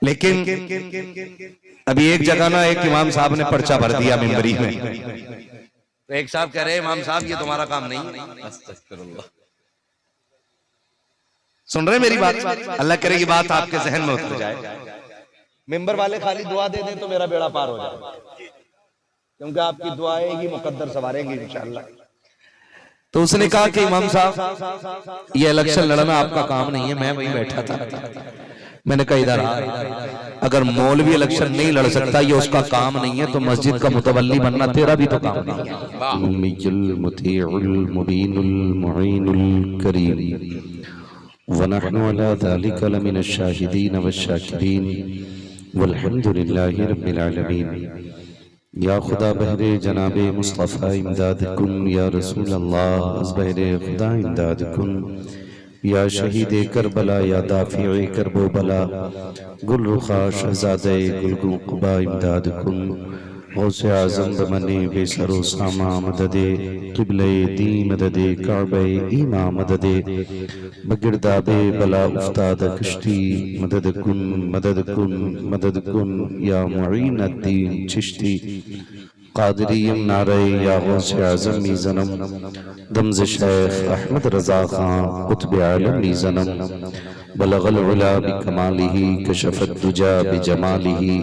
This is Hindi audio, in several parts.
लेकिन अभी एक जगह ना एक इमाम साहब ने पर्चा भर दिया मिंबरी में, तो एक साहब कह रहे इमाम साहब ये तुम्हारा काम नहीं है। सुन रहे मेरी बात? अल्लाह करे ये बात आपके जहन में उतर जाए। मिंबर वाले खाली दुआ दे दें तो मेरा बेड़ा पार हो जाए, क्योंकि आपकी दुआएं ही मुकद्दर संवारेंगी इंशाअल्लाह। तो उसने कहा कि इमाम साहब ये इलेक्शन लड़ना आपका काम नहीं है। मैं वहीं बैठा था, मैंने कहा इधर आ, अगर मौलवी इलेक्शन नहीं लड़ सकता, ये उसका काम नहीं है, तो मस्जिद का मुतवल्ली बनना तेरा भी तो काम नहीं है। वनहनु अला ज़ालिका लमिनश शाहिदीन वश्शाकिरीन वल्हम्दुलिल्लाहि रब्बिल आलमीन। या खुदा बहरे जनाबे मुस्तफ़ा इमदाद कुन, या रसूल अल्लाह बहरे खुदा इमदाद कुन, या शहीद करबला, या दाफ़िए करबो बला, गुल रुखा शहज़ादे गुल कुबा इमदाद कुन, गौसे आज़म बमने बेसरो सामा मददे, क़िबले दी मददे, काबे ईमा मददे, बगिरदाबे बला उफ्ताद कश्ती, मदद कुन मदद कुन मदद कुन, या मुईन अद्दीन चिश्ती, कादरीयम नारे, या गौसे आज़म मीज़नम, दमज़ शेख अहमद रज़ा खां कुतुब आलम मीज़नम, बलगल उला बिकमालिही, कशफत दुजा बिजमालिही,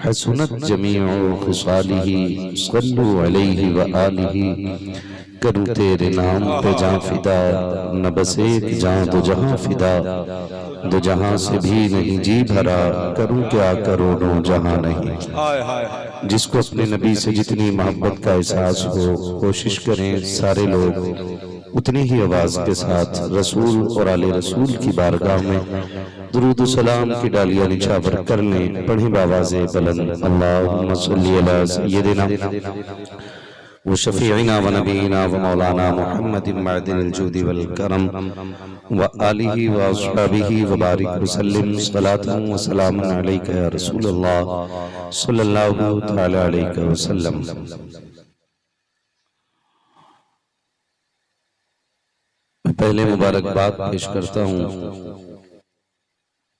हसनत जमीउ खिसालिही, सल्लु अलैहि व आलिही। करूं तेरे नाम पे जां फिदा, न बस एक जां दो जहां फिदा, दो जहां से भी नहीं जी भरा, करूं क्या करोड़ों जहां नहीं। जिसको अपने नबी से जितनी मोहब्बत का एहसास हो, कोशिश करें सारे लोग उतनी ही आवाज के साथ रसूल और आले रसूल की बारगाह में दुरूद सलाम की डालियां निछावर कर लें। पढ़ें बावाज़े बुलंद, अल्लाहुम्मा सल्ली अला सय्यिदिना व शफीइना व नबीना व मौलाना मुहम्मदिन मअदिनिल जुदी वल करम व आलिहि व अस्हाबिहि व बारिक वसल्लिम सलातन व सलामुन अलैका या रसूलल्लाह सल्लल्लाहु तआला अलैहि वसल्लम। मैं पहले मुबारकबाद पेश करता हूँ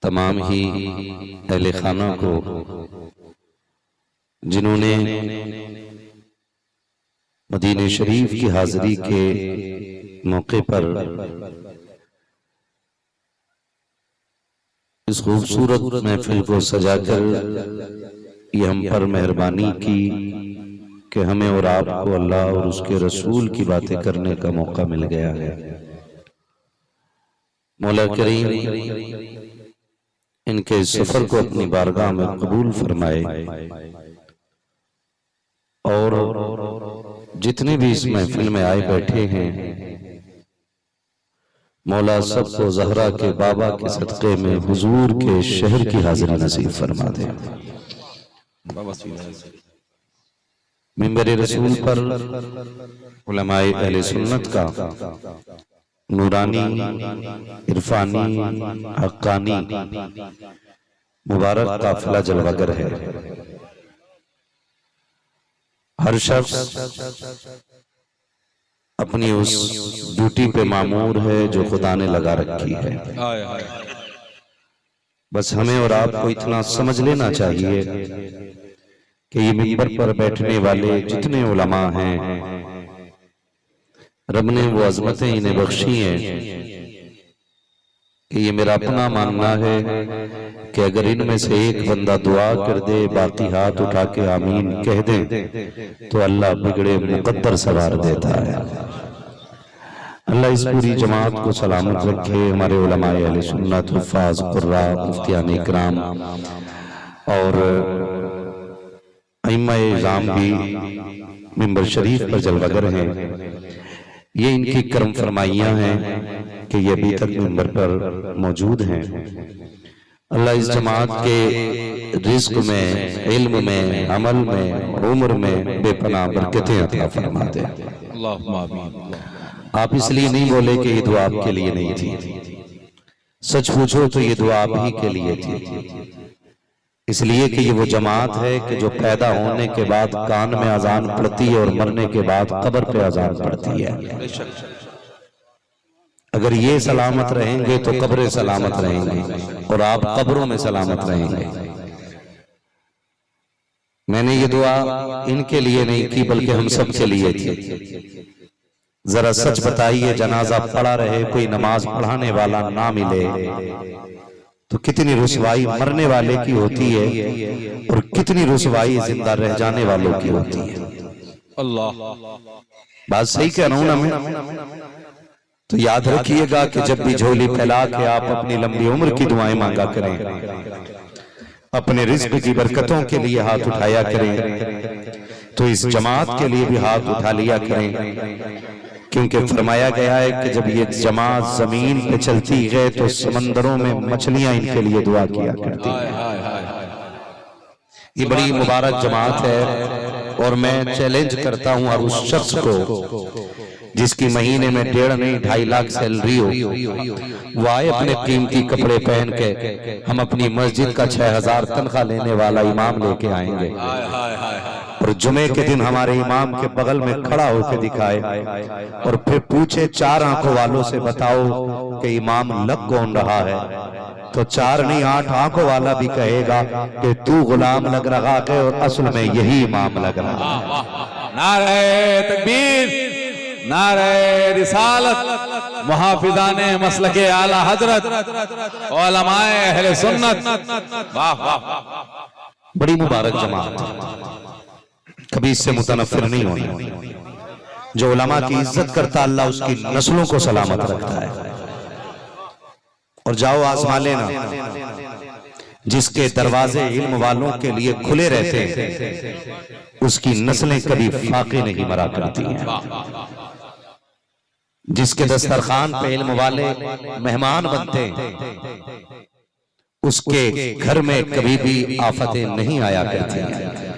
तमाम ही अहले खाना को, जिन्होंने मदीने शरीफ की हाजिरी के मौके पर इस खूबसूरत महफिल को सजाकर ये हम पर मेहरबानी की कि हमें और आपको अल्लाह और उसके रसूल की बातें करने का मौका मिल गया है। मौला करीम इनके इस सफर को अपनी बारगाह में कबूल फरमाए, और जितने भी इस महफिल में आए बैठे हैं, मौला सबको ज़हरा के बाबा के सदक़े में हुजूर के शहर की हाज़िरी नसीब फरमा दे। मिंबर रसूल पर उलमाए अहले सुन्नत का नूरानी, इरफानी, हक्कानी मुबारक काफिला जलवागर है। हर शख्स अपनी उस ड्यूटी पे मामूर है जो खुदा ने लगा रखी है। बस हमें और आपको इतना समझ लेना चाहिए कि ये मिंबर पर बैठने वाले जितने उलमा हैं, रब ने वो अजमतें इन्हें बख्शी हैं कि ये मेरा अपना मानना है कि अगर इनमें से एक बंदा दुआ कर दे, बाकी हाथ उठा के आमीन कह दे, तो अल्लाह बिगड़े मुकद्दर सवार देता है। अल्लाह इस पूरी जमात को सलामत रखे। हमारे उलमाए अहले सुन्नत, हुफ़ाज़, कुर्रा, मुफ्तियान इकराम और अइम्माए इज़ाम भी मिंबर शरीफ पर जलवागर हैं। ये इनकी करम फरमाइयाँ हैं कि ये अभी तक मिंबर पर मौजूद हैं। अल्लाह इस जमात के रिज़्क़ में, इल्म में, अमल में, उम्र में बेपनाह बरकतें अता फरमा दे। आप इसलिए नहीं बोले कि ये दुआ आपके लिए नहीं थी, सच पूछो तो ये दुआ आप ही के लिए थी। इसलिए कि ये वो जमात है कि जो पैदा होने के बाद कान में अजान पड़ती है और मरने के बाद कब्र पे अजान पड़ती है। अगर ये सलामत रहेंगे तो कब्रें सलामत रहेंगी और आप कब्रों में सलामत रहेंगे। मैंने ये दुआ इनके लिए नहीं की बल्कि हम सब के लिए थी। जरा सच बताइए, जनाजा पढ़ा रहे कोई नमाज पढ़ाने वाला ना मिले तो कितनी रुसवाई मरने वाले की होती है और कितनी रुसवाई जिंदा रह जाने वालों की होती है। अल्लाह, बात सही कह रहा हूं ना मैं? तो याद रखिएगा कि जब भी झोली फैला के आप अपनी लंबी उम्र की दुआएं मांगा करें, अपने रिज्क की बरकतों के लिए हाथ उठाया करें, तो इस जमात के लिए भी हाथ उठा लिया करें, क्योंकि फरमाया गया है कि जब ये जमात जमीन पे चलती है तो समंदरों में मछलियां इनके लिए दुआ किया करती हैं। ये बड़ी मुबारक जमात है और मैं चैलेंज करता हूं और उस शख्स को जिसकी महीने में 1.5 नहीं 2.5 लाख सैलरी हो, वो आए अपने कीमती कपड़े पहन के, हम अपनी मस्जिद का 6,000 तनख्वाह लेने वाला इमाम लेके आएंगे और जुमे के दिन हमारे इमाम के बगल में खड़ा होकर दिखाए और फिर पूछे 4 आंखों वालों से बताओ कि इमाम लग कौन रहा है, तो 4 नहीं 8 आंखों वाला भी कहेगा कि तू गुलाम लग रहा है और असल में यही इमाम लग रहा है। नारे तकबीर, नारे रिसालत, मुहाफिजाने मसलके आला हजरत, उलमाए अहले सुन्नत। वाह वाह, बड़ी मुबारक जमात, कभी इससे मुतनफिर नहीं होना। जो उलमा की इज्जत करता अल्लाह उसकी नस्लों को सलामत रखता है। और जाओ आजमा लेना, जिसके दरवाजे इल्म वालों के लिए खुले रहते हैं उसकी नस्लें कभी फाके नहीं मरा करती हैं। जिसके दस्तरखान पे इल्म वाले मेहमान बनते हैं उसके घर में कभी भी आफतें नहीं आया करती हैं।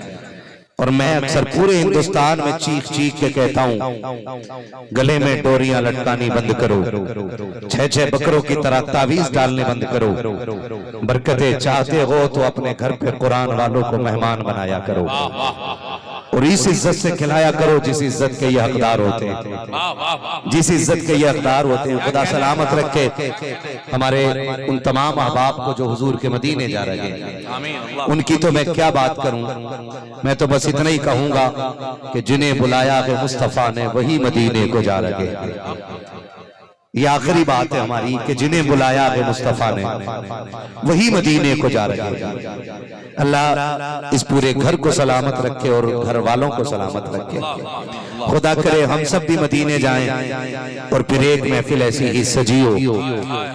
और मैं अक्सर पूरे हिंदुस्तान में चीख चीख के कहता हूं, गले में डोरियां लटकानी बंद करो, 6-6 बकरों की तरह तावीज डालने बंद करो, बरकतें चाहते हो तो अपने घर पे कुरान वालों को मेहमान बनाया करो और इस इज्जत से खिलाया करो जिस इज्जत के ये हकदार होते हैं, जिस इज्जत के ये हकदार होते हैं। खुदा सलामत रखे हमारे उन तमाम अहबाब को जो हुजूर के मदीने जा रहे हैं। उनकी तो मैं क्या बात करूं, मैं तो बस इतना ही कहूंगा कि जिन्हें बुलाया है मुस्तफा ने वही मदीने को जा रहे हैं। ये आखिरी बात है हमारी कि जिन्हें बुलाया है मुस्तफा ने वही मदीने को जा रहे हैं। अल्लाह इस पूरे घर को सलामत रखे और घर वालों को सलामत रखे। खुदा करे हम सब भी मदीने जाएं और फिर एक महफिल ऐसी ही सजी हो,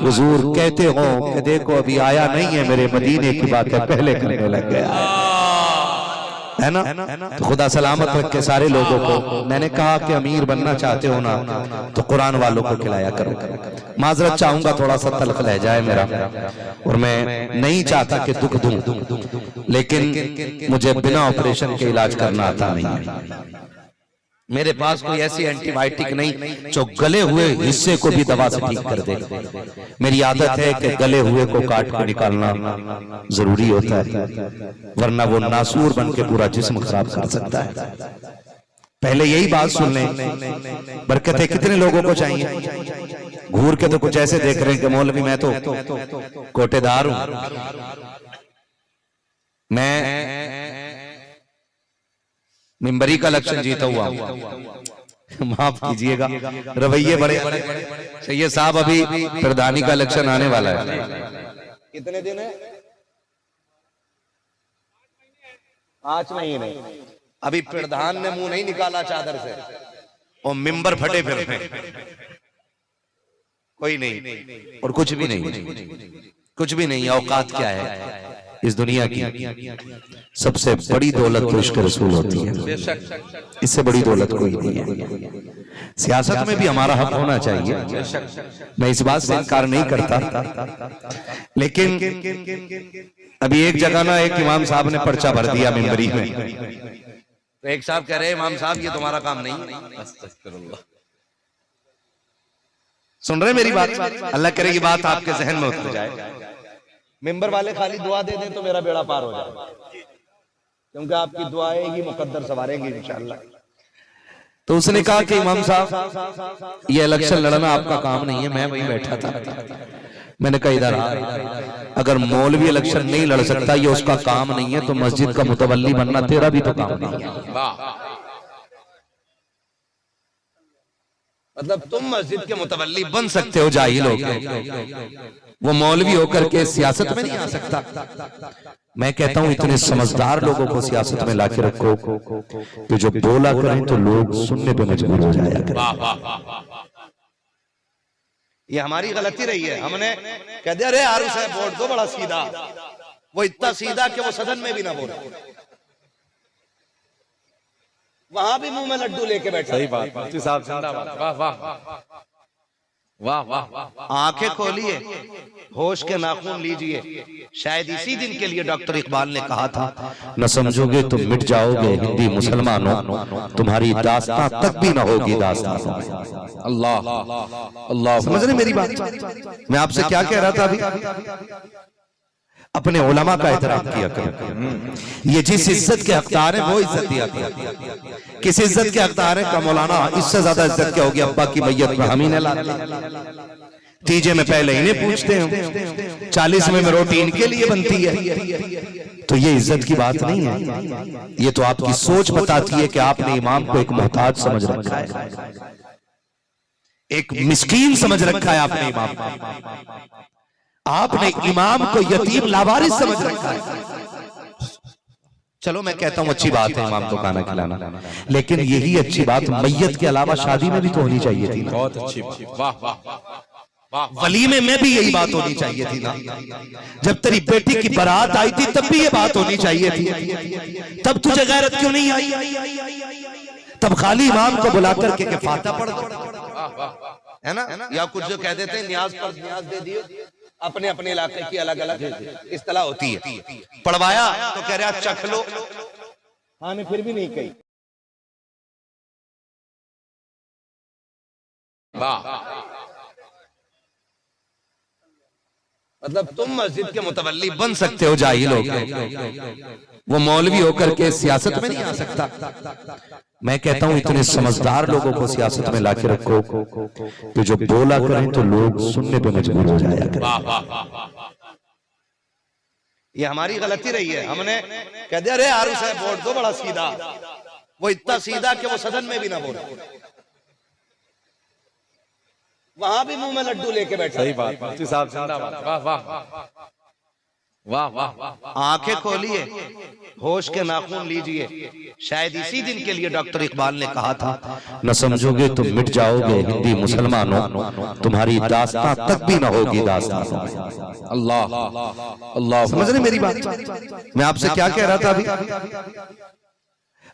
हुजूर कहते हो कि देखो अभी आया नहीं है, मेरे मदीने की बातें पहले करने लग गया है ना। तो खुदा सलामत रखे सारे लोगों को। मैंने कहा कि अमीर बनना चाहते हो ना तो कुरान वालों को खिलाया करो। माजरत चाहूंगा थोड़ा सा तल्ख रह जाए मेरा, और मैं नहीं चाहता कि दुख दूं, लेकिन मुझे बिना ऑपरेशन के इलाज करना आता नहीं है। मेरे पास कोई ऐसी एंटीबायोटिक नहीं जो गले हुए हिस्से को भी दवा से ठीक कर दे। मेरी आदत है कि गले हुए को काट के निकालना जरूरी होता है, वरना वो नासूर बन के पूरा जिस्म खराब कर सकता है। पहले यही बात सुन लें, बरकतें कितने लोगों को चाहिए। घूर के तो कुछ ऐसे देख रहे हैं कि मौलवी मैं तो कोटेदार हूं, मैं मिंबरी का इलेक्शन जीता हुआ, माफ कीजिएगा रवैये बड़े। सैयद साहब अभी प्रधानी का इलेक्शन आने वाला है, कितने दिन है? 5 महीने। अभी प्रधान ने मुंह नहीं निकाला चादर से और मिंबर फटे फिर कोई नहीं और कुछ भी नहीं, कुछ भी नहीं। औकात क्या है इस दुनिया की? सबसे बड़ी दौलत तो इश्क रसूल होती है, इससे बड़ी दौलत कोई नहीं है। सियासत में भी हमारा हक होना चाहिए, मैं इस बात से इनकार नहीं करता, लेकिन अभी एक जगह ना एक इमाम साहब ने पर्चा भर दिया मिंबरी में, तो एक साहब कह रहे इमाम साहब ये तुम्हारा काम नहीं। सुन रहे मेरी बात? अल्लाह करे ये बात आपके जहन में उतर जाए। मेंबर वाले खाली दुआ दे दें तो मेरा बेड़ा पार हो जाए, क्योंकि आपकी दुआएं ही मुकद्दर सवारेंगी इंशाअल्लाह। तो उसने कहा कि इमाम साहब ये इलेक्शन लड़ना आपका काम नहीं है। मैं वहीं बैठा था, मैंने कहा इधर आ, अगर मौलवी इलेक्शन नहीं लड़ सकता, ये उसका काम नहीं है, तो मस्जिद का मुतवल्ली बनना तेरा भी तो काम नहीं है। मतलब तुम मस्जिद के मुतवल्ली बन सकते हो जाहिल होकर, वो मौलवी होकर के सियासत में नहीं आ सकता। मैं कहता हूं इतने समझदार लोगों को सियासत में लाके रखो कि जो बोला करें तो लोग सुनने पे मजबूर हो जाया करें। ये हमारी गलती रही है, हमने कह दिया अरे आरू साहब वोट दो, बड़ा सीधा, वो इतना सीधा कि वो सदन में भी ना बोले, वहां भी मुंह में लड्डू लेके बैठा। सही बात, मुफ्ती साहब जिंदाबाद। वाह वाह वाह वाह। आंखें खोलिए, होश के नाखून लीजिए। शायद इसी दिन के लिए डॉक्टर इकबाल ने कहा था, न समझोगे तुम मिट जाओगे हिंदी मुसलमानों, तुम्हारी दास्तां तक भी न होगी दास्तां। अल्लाह अल्लाह, समझ रहे मेरी बात? मैं आपसे क्या कह रहा था अभी, अपने उलमा का एहतराम किया करो। ये जिस इज्जत के हकदार हैं वो इज्जत दिया करो। किस इज्जत के हकदार हैं का मौलाना, इससे ज्यादा इज्जत क्या होगी अब्बा की मैयत में हम ही ने ला, तीजे में पहले इन्हें पूछते हैं, 40वें में रोटी इनके लिए बनती है। तो ये इज्जत की बात नहीं है, ये तो आपकी सोच बताती है कि आपने इमाम को एक मोहताज समझ रखा है, एक मिस्कीन समझ रखा है आपने इमाम को, आपने इमाम को यतीम लावारिस समझ रखा है। चलो मैं कहता हूं अच्छी बात है इमाम को खाना खिलाना, लेकिन यही अच्छी बात मैयत के अलावा शादी में भी तो होनी चाहिए थी। बहुत अच्छी बात, वाह वाह। वलीमे में भी यही बात होनी चाहिए थी ना, जब तेरी बेटी की बारात आई थी तब भी ये बात होनी चाहिए थी। तब तुझे गैरत क्यों नहीं आई? तब खाली इमाम को बुला करके के फातिहा पढ़ दो, है ना, या कुछ जो कह देते हैं न्याज पर न्याज दे दियो, अपने अपने इलाके की अलग अलग इस्तिलाह होती है। पढ़वाया तो कह रहा चख लो, हाँ ने फिर भी नहीं कही। मतलब तुम मस्जिद के मुतवल्ली बन सकते हो जाहिल होकर, वो मौलवी होकर के सियासत में नहीं आ सकता। मैं कहता हूं इतने समझदार लोगों को सियासत में लाके रखो कि जो बोला करें तो लोग सुनने पे मजबूर हो जाया करें। ये हमारी गलती रही है, हमने कह दिया अरे आरू साहब वोट दो, बड़ा सीधा, वो इतना सीधा कि वो सदन में भी ना बोले, वहां भी मुंह में लड्डू लेके बैठा। सही बात, मुफ्ती साहब जिंदाबाद। वाह वाह वाह वाह। आंखें खोलिए, होश के नाखून लीजिए। शायद इसी दिन के लिए डॉक्टर इकबाल ने कहा था, न समझोगे तुम मिट जाओगे हिंदी मुसलमानों, तुम्हारी दास्तां तक भी न होगी दास्तां। अल्लाह अल्लाह, समझ रहे मेरी बात? मैं आपसे क्या कह रहा था अभी,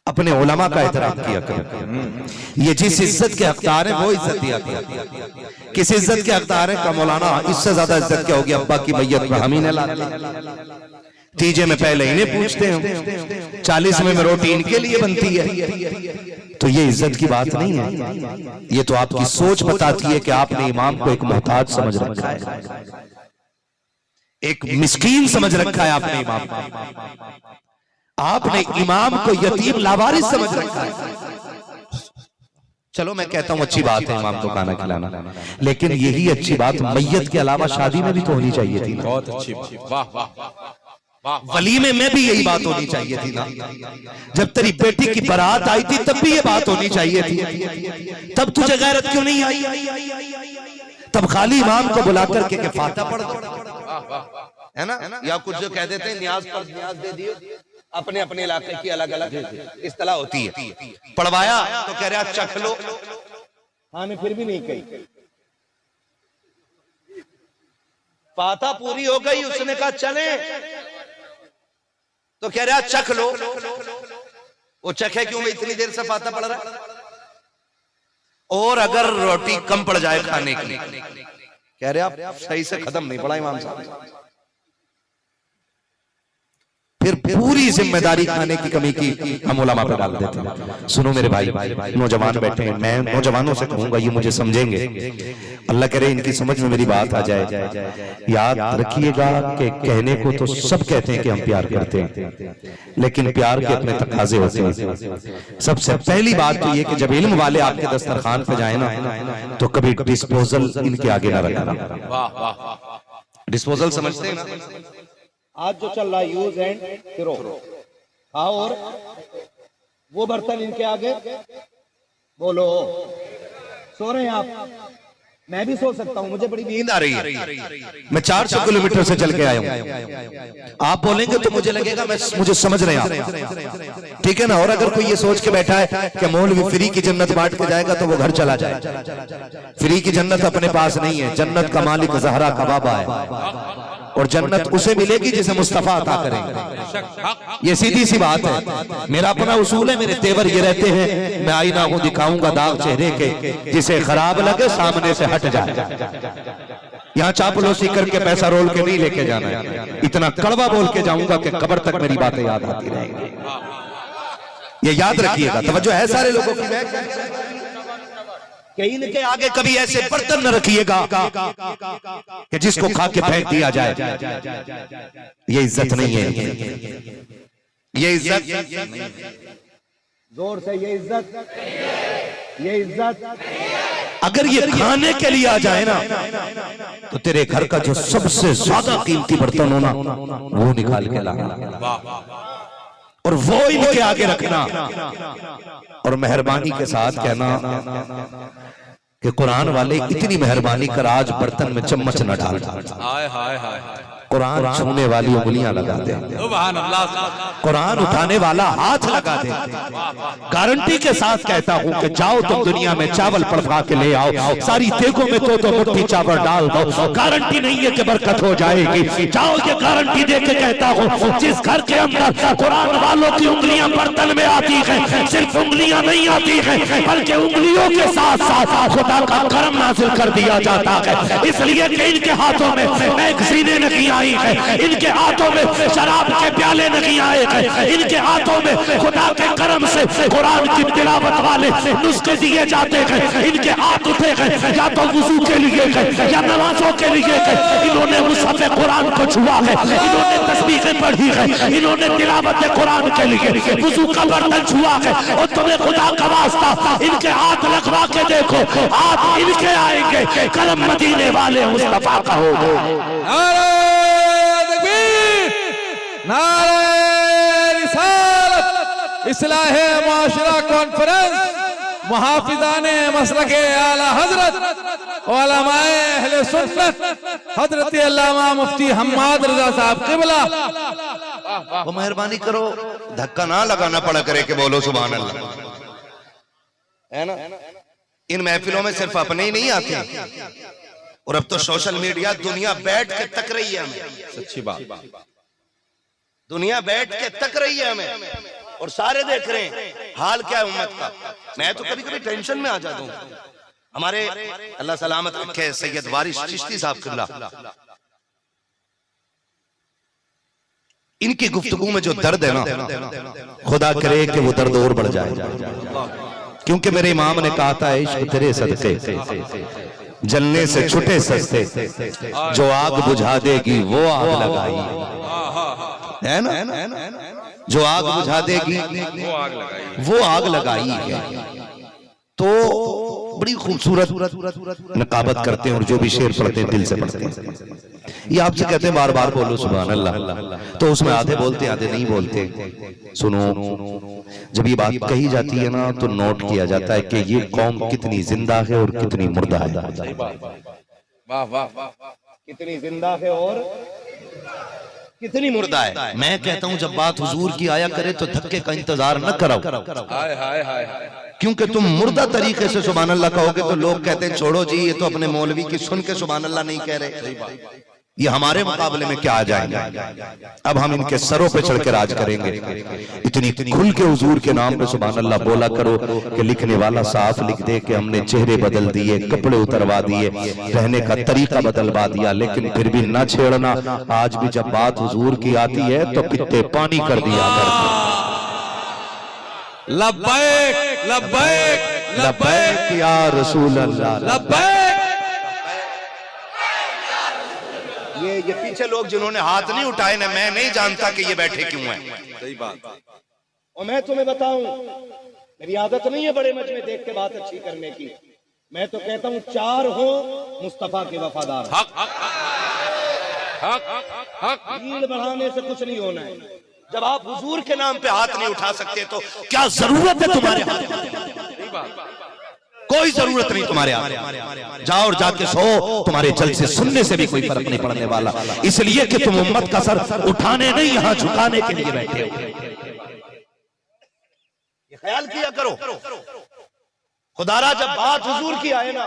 अपने उलमा का एहतराम किया करो। ये जिस इज्जत के हकदार हैं वो इज्जत दिया करो। किस इज्जत के हकदार हैं का मौलाना, इससे ज्यादा इज्जत क्या होगी अब्बा की मैयत में हम ही ने ला, तीजे में पहले इन्हें पूछते हैं, 40वें में रोटी इनके लिए बनती है। तो ये इज्जत की बात नहीं है, ये तो आपकी सोच बताती है कि आपने इमाम को एक मोहताज समझ रखा है, एक मिस्कीन समझ रखा है आपने इमाम को, आपने इमाम को यतीम लावारिस समझ रखा है। चलो मैं कहता हूं अच्छी बात है इमाम को खाना खिलाना, लेकिन यही अच्छी बात मैयत के अलावा शादी में भी तो होनी चाहिए थी। बहुत अच्छी बात, वाह वाह। वलीमे में भी यही बात होनी चाहिए थी ना, जब तेरी बेटी की बारात आई थी तब भी ये बात होनी चाहिए थी। तब तुझे गैरत क्यों नहीं आई? तब खाली इमाम को बुला करके के फातिहा पढ़ दो, है ना, या कुछ जो कह देते हैं न्याज पर न्याज दे दियो, अपने अपने इलाके की अलग अलग इस्तिलाह होती है। पढ़वाया तो कह रहा चख लो, हाँ ने फिर भी नहीं कही। फातिहा पूरी हो गई, उसने कहा चले, तो कह रहा चख लो। वो चखे क्यों, मैं इतनी देर से फातिहा पढ़ रहा, और अगर रोटी कम पड़ जाए खाने की, कह रहे आप सही से खत्म नहीं पढ़ा इमाम साहब। फिर पूरी जिम्मेदारी खाने की कमी की हम उलमा पे डाल देते हैं। सुनो मेरे भाई, नौजवान बैठे हैं, मैं नौजवानों से कहूंगा ये मुझे समझेंगे, अल्लाह करे इनकी समझ में मेरी बात आ जाए। याद रखिएगा कि कहने को तो सब कहते हैं कि हम प्यार करते हैं, लेकिन प्यार के अपने तकाजे होते हैं। सबसे पहली बात तो ये कि जब इल्म वाले आपके दस्तरखान पे जाए ना, तो कभी डिस्पोजल इनके आगे ना रखना। डिस्पोजल समझते हैं ना? आज जो चल रहा है यूज एंड थ्रो, खाओ और वो बर्तन इनके आगे, बोलो सो रहे हैं आप, मैं भी सो सकता हूँ, मुझे बड़ी नींद आ रही है, मैं 400 किलोमीटर से चल के आया हूँ। आप बोलेंगे तो मुझे लगेगा मुझे समझ रहे हैं, ठीक है ना? और अगर कोई ये सोच के बैठा है कि मौलवी फ्री की जन्नत बांट के जाएगा तो वो घर चला जाए। फ्री की जन्नत अपने पास नहीं है, जन्नत का मालिक ज़हरा का बाबा है, और जन्नत उसे मिलेगी जिसे मुस्तफा अता करेंगे। ये सीधी सी बात है। मेरा अपना उसूल है, मेरे तेवर ये रहते हैं, मैं आईना हूं दिखाऊंगा दाग चेहरे के, जिसे खराब लगे सामने से हट जाए। यहाँ चापलूसी करके पैसा रोल के नहीं लेके जाना है, इतना कड़वा बोल के जाऊंगा कि कब्र तक मेरी बातें याद आती रहेंगी। ये याद रखिएगा, तवज्जो है सारे लोगों की। कि इनके आगे कभी ऐसे बर्तन न रखिएगा कि जिसको खा के फेंक दिया जाए। ये इज्जत नहीं है, ये इज्जत, जोर से ये इज्जत अगर ये खाने के लिए आ जाए ना, तो तेरे घर का जो सबसे ज्यादा कीमती बर्तन होना वो निकाल के लाना और वो इनके आगे रखना, और मेहरबानी के साथ कहना कि कुरान वाले इतनी मेहरबानी कर आज बर्तन में चम्मच न डाल। कुरान छूने वाली उंगलियां लगा दे, कुरान उठाने वाला हाथ लगा दे। गारंटी के साथ कहता हूं कि जाओ तुम दुनिया में चावल पड़वा के ले आओ, सारी देगों में तो मुट्ठी चावल डाल दो, गारंटी नहीं है कि बरकत हो जाएगी। जाओ, ये गारंटी दे के कहता हूं, जिस घर के अंदर कुरान वालों की उंगलियां बर्तन में आती है, सिर्फ उंगलियां नहीं आती है, बल्कि उंगलियों के साथ साथ खुदा का करम नाजिल कर दिया जाता है। इसलिए कि इनके हाथों में मैगजीनें नहीं आई है, इनके हाथों में शराब के प्याले नहीं आए हैं, इनके हाथों में खुदा के करम से कुरान की तिलावत वाले नुस्खे दिए जाते हैं। इनके हाथ उठे हैं या तो वुजू के लिए है या नमाजों के लिए है। इन्होंने मुसहफ कुरान को छुआ है, इन्होंने तस्बीहें पढ़ी है, इन्होंने तिलावत कुरान के लिए वुजू का बर्तन छुआ है। और तुम्हें खुदा का वास्ता इनके हाथ लगवा के देखो, हाथ इनके आएंगे, करम मदीने वाले मुस्तफा का होगा। नारे रिसालत इस्लाहे मुआशरा कॉन्फ्रेंस मुहाफिजाने मसलके आला हजरत उलमाए अहले सुन्नत हजरत अल्लामा मुफ्ती हम्माद रजा साहब क़िबला, वो मेहरबानी करो धक्का ना लगाना पड़ा करे कि बोलो सुभान अल्लाह, है ना? इन महफिलों में सिर्फ अपने ही नहीं आते, और अब तो सोशल मीडिया दुनिया बैठ के तक रही है हमें। सच्ची बात, दुनिया बैठ के तक रही है हमें, और सारे देख रहे हैं हाल क्या है उम्मत का। मैं तो कभी कभी टेंशन में आ जाता हूँ। हमारे अल्लाह सलामत रखे सैयद वारिस चिश्ती साहब क़िबला, इनकी गुफ्तगू में जो दर्द है ना, खुदा करे कि वो दर्द और बढ़ जाए, क्योंकि मेरे इमाम ने कहा था इश्क तेरे सदके जलने से छुटे सस्ते, जो आग बुझा देगी वो आग लगाई, है ना? जो आग बुझा देगी वो आग लगाई है। तो बड़ी खूबसूरत नकाबत करते हैं, और जो भी शेर पढ़ते हैं दिल से पढ़ते हैं। ये आपसे कहते हैं बार बार बोलो सुभान अल्लाह, तो उसमें आधे बोलते आधे नहीं बोलते। सुनो, जब ये बात कही जाती है ना, तो नोट किया जाता है कि ये कौम कितनी जिंदा है और कितनी मुर्दा है। वाह वाह वाह, कितनी जिंदा है और कितनी मुर्दा है। मैं कहता हूं जब बात हुजूर की आया करे तो धक्के का इंतजार न कराओ, क्योंकि तुम मुर्दा तरीके से सुभान अल्लाह कहोगे तो लोग कहते हैं छोड़ो जी, ये तो अपने मौलवी की सुन के सुभान अल्लाह नहीं कह रहे। ये हमारे मुकाबले में क्या आ जाएंगे। अब हम इनके सरों पे चढ़ के राज करेंगे। इतनी खुल के हुजूर के नाम पे सुभान अल्लाह बोला करो कि लिखने वाला साफ लिख दे कि हमने चेहरे बदल दिए, कपड़े उतरवा दिए, रहने का तरीका बदलवा दिया, लेकिन फिर भी न छेड़ना। आज भी जब बात हुजूर की आती है तो पित्ते पानी कर दिया करते। लब्बैक लब्बैक लब्बैक या रसूल अल्लाह, लब्बैक। ये पीछे लोग जिन्होंने हाथ नहीं उठाए ना, मैं नहीं जानता कि ये बैठे क्यों हैं। सही बात। और मैं तुम्हें बताऊं, मेरी आदत नहीं है बड़े मजमे देख के बात अच्छी करने की। मैं तो कहता हूं 4 हो मुस्तफा के वफादार। भीड़ बढ़ाने से कुछ नहीं होना है। जब आप हुजूर के नाम पे हाथ नहीं उठा सकते तो क्या जरूरत है तुम्हारे हाथ? कोई जरूरत नहीं तुम्हारे हाथ। जाओ और जाके सो, तुम्हारे जलसे सुनने से भी कोई फर्क नहीं पड़ने वाला, इसलिए कि तुम उम्मत का सर उठाने नहीं, यहां झुकाने के लिए बैठे हो। ये ख्याल किया करो। खुदारा जब बात हुजूर की आए ना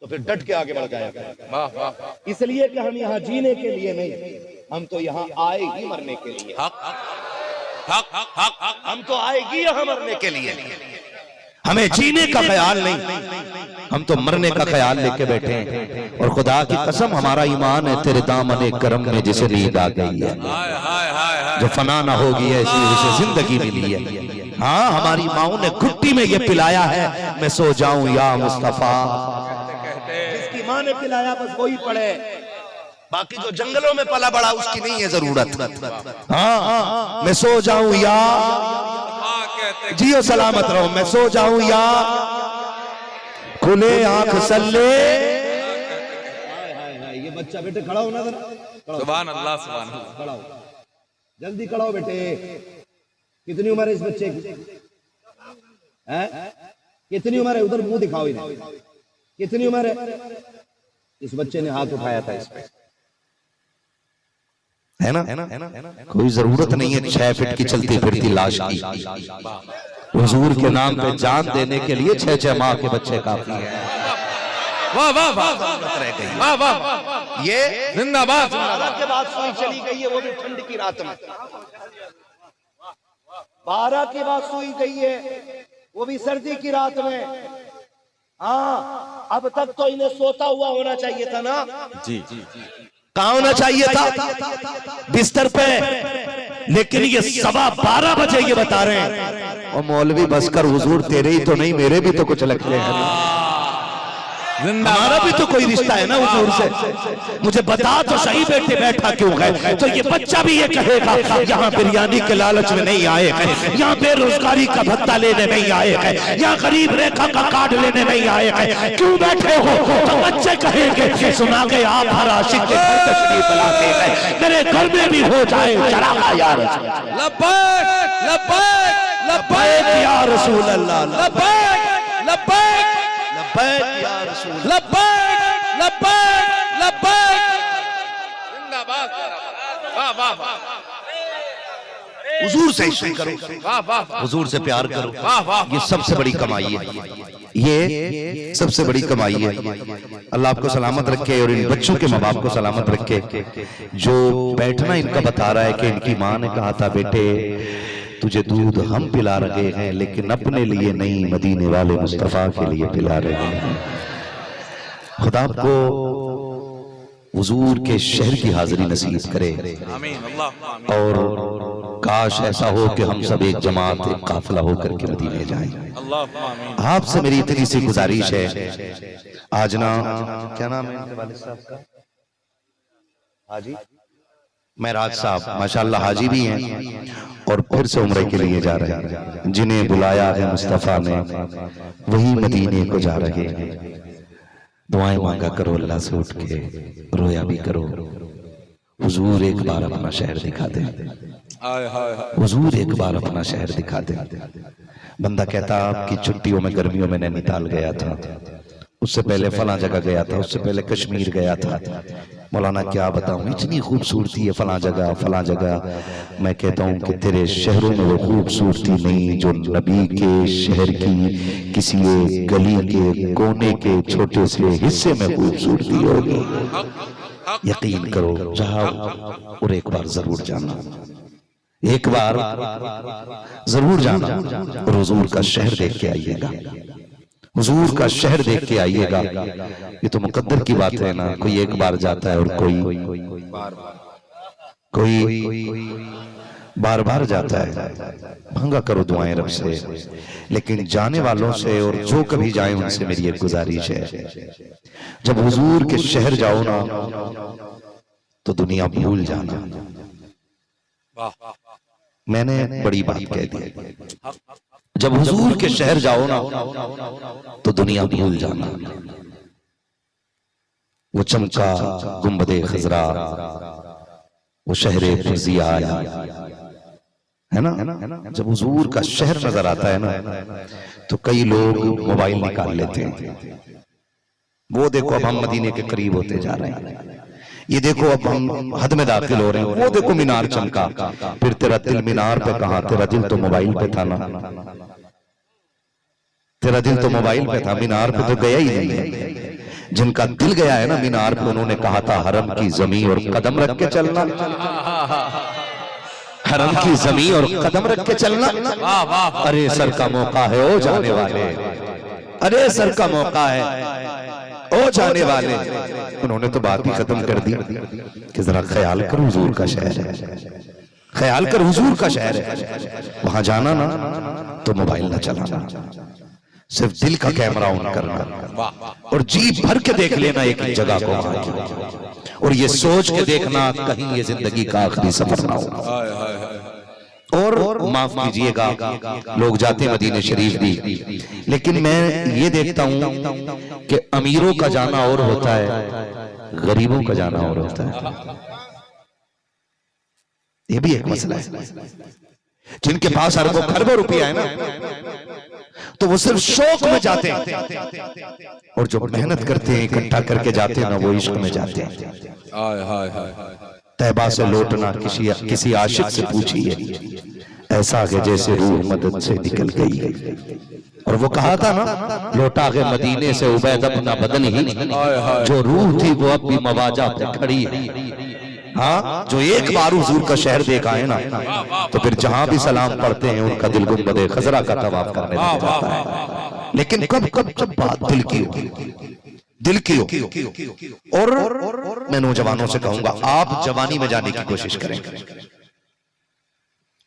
तो फिर डट के आगे बढ़ जाया करो। इसलिए कि हम यहाँ जीने के लिए नहीं, हम तो यहाँ आए ही मरने के लिए। हम तो आएगी यहाँ मरने के लिए, हमें जीने का ख्याल नहीं, हम तो मरने का ख्याल लेके बैठे हैं। और खुदा की कसम हमारा ईमान है तेरे दामन करम में जिसे नींद आ गई है, जो फना ना होगी ऐसी उसे जिंदगी मिली है। हाँ, हमारी माओ ने घुट्टी में ये पिलाया है, मैं सो जाऊं या मुस्तफा। जिसकी माँ ने पिलाया बस वही पढ़े, बाकी जो जंगलों में पला बड़ा उसकी नहीं है जरूरत। हाँ, मैं सो जाऊं या जियो सलामत रहो, मैं सो जाऊं या खुले आंख सल्ले। ये बच्चा बेटे खड़ा हो ना जरा। सुभान अल्लाह सुभान अल्लाह। खड़ा हो, जल्दी खड़ा हो बेटे। कितनी उम्र है इस बच्चे की? कितनी उम्र है? उधर मुंह दिखाओ इन्हें। कितनी उम्र है? इस बच्चे ने हाथ उठाया था इस पे, है ना? कोई जरूरत नहीं है 6 फीट की चलती फिरती लाश की। हुजूर के नाम पे जान देने के लिए 6 माह के बच्चे काफी हैं। वाह वाह वाह वाह वाह, ये जिंदाबाद। के बाद सुई चली गई है, वो भी ठंड की रात में। 12 के बाद सुई गई है, वो भी सर्दी की रात में। हाँ, अब तक तो इन्हें सोता हुआ होना चाहिए था ना जी। कहाँ होना चाहिए था? बिस्तर पे, लेकिन ये 12:15 बजे ये बता रहे हैं। और मौलवी बसकर हुजूर तेरे ही तो नहीं मेरे भी तो कुछ लगते हैं, हमारा भी तो कोई रिश्ता है ना हुजूर से। मुझे बता तो सही बेटे बैठा क्यों है? तो ये बच्चा भी ये कहेगा यहाँ बिरयानी के लालच में नहीं आए हैं, यहाँ बेरोजगारी का भत्ता लेने नहीं आए हैं, यहाँ गरीब रेखा का कार्ड लेने नहीं आए हैं। क्यों बैठे हो? तो बच्चे कहेंगे सुना के आप हर आशिक के घर तशरीफ लाते हैं, मेरे घर में भी हो जाए चरागा या रसूल। लब्बैक लब्बैक लब्बैक या रसूल अल्लाह, लब्बैक लब्बैक लब्बैक या रसूल, लब्बैक लब्बैक लब्बैक। जिंदाबाद। वाह वाह वाह, हुजूर से इश्क करो, वाह वाह, हुजूर से प्यार करो। वाह वाह, ये सबसे बड़ी कमाई है, ये सबसे बड़ी कमाई है। अल्लाह आपको सलामत रखे और इन बच्चों के माँ बाप को सलामत रखे। जो बैठना इनका बता रहा है कि इनकी माँ ने कहा था बेटे तुझे दूध हम पिला रहे हैं, लेकिन अपने लिए नहीं, मदीने वाले मुस्तफा के लिए पिला रहे हैं। खुदा आपको हुजूर के शहर की हाजिरी नसीब करे। आमीन अल्लाह आमीन। और काश ऐसा हो कि हम सब एक जमात एक काफिला होकर के मदीने जाएं। अल्लाह आमीन। आपसे मेरी इतनी सी गुजारिश है, आज ना क्या नाम है इनके वालिद साहब का? हाजी महराज साहब, माशाल्लाह हाजी भी हैं और फिर से उम्रे के लिए जा रहे हैं। जिन्हें बुलाया है मुस्तफा ने वही मदीने को जा रहे हैं। दुआएं मांगा करो अल्लाह से उठ के, रोया भी करो। हुजूर एक बार अपना शहर दिखा दे, हुजूर एक बार अपना शहर दिखा दे। बंदा कहता आपकी छुट्टियों में गर्मियों में नैनीताल गया था, उससे पहले फला जगह गया था, उससे पहले कश्मीर गया था। मौलाना क्या बताऊं, इतनी खूबसूरती है फला जगह। मैं कहता हूं कि तेरे शहरों में वो खूबसूरती नहीं जो नबी के शहर की किसी एक गली के कोने के छोटे से हिस्से में खूबसूरती होगी। यकीन करो, जाओ और एक बार जरूर जाना, एक बार जरूर जाना और हुजूर का शहर देख के आइएगा, हुजूर का शहर देख के आइएगा। ये तो मुकद्दर की बात है ना, कोई एक बार जाता है और कोई बार बार जाता है। भंगा करो दुआएं रब से, लेकिन जाने वालों से और जो कभी जाए उनसे मेरी एक गुजारिश है, जब हुजूर के शहर जाओ ना तो दुनिया भूल जाना। मैंने बड़ी बात कह दी, जब हुजूर के शहर जाओ ना तो दुनिया भूल जाना। वो चमका गुंबदे खजरा, वो शहरे फुजिया है ना, जब हुजूर का शहर नजर आता है ना तो कई लोग मोबाइल निकाल लेते हैं। वो देखो अब हम मदीने के करीब होते जा रहे हैं, ये देखो अब हम हद में दाखिल हो रहे हैं, वो देखो मीनार चमका, फिर तेरा दिल मीनार पे कहा, तेरा दिल तो मोबाइल पे था ना, तेरा दिल तो मोबाइल पे था, मीनार पे तो गया ही नहीं है। जिनका दिल गया है ना मीनार पे, उन्होंने कहा था हरम की जमीन और कदम रख के चलना, हरम की जमीन और कदम रख के चलना। अरे सर का मौका है ओ जाने वाले, अरे सर का मौका है ओ जाने वाले। उन्होंने तो बात ही खत्म कर दी कि जरा ख्याल कर हुजूर का शहर है, ख्याल कर हुजूर का शहर है, वहां जाना ना तो मोबाइल ना चलाना, सिर्फ दिल का कैमरा ऑन करना और जी भर के देख लेना एक ही जगह को, और ये सोच के देखना कहीं ये जिंदगी का आखिरी सफर ना हो। और माफ कीजिएगा, लोग जाते मदीने शरीफ भी, लेकिन मैं ये देखता हूं कि अमीरों का जाना और होता है, गरीबों का जाना और होता है। ये भी एक मसला है। जिनके पास अरबों खरबों रुपया है ना तो वो सिर्फ शौक में जाते हैं, और जो मेहनत करते हैं इकट्ठा करके जाते हैं ना वो इश्क में जाते हैं। तैबा से लौटना किसी आशिक से पूछिए, ऐसा है जैसे रूह मदद से निकल गई। और वो कहा था ना, लौटा के मदीने से उबैद अपना बदन ही, जो रूह थी वो अब भी मवाजा पे खड़ी है। हाँ, जो एक बार हुजूर का शहर देखा है ना तो फिर जहां भी सलाम पढ़ते हैं उनका दिल गुंबदे खजरा का तवाफ करने लग जाता है। लेकिन कब कब जब बात दिल की हो, दिल की हो। और मैं नौजवानों से कहूंगा, आप जवानी में जाने की कोशिश करें,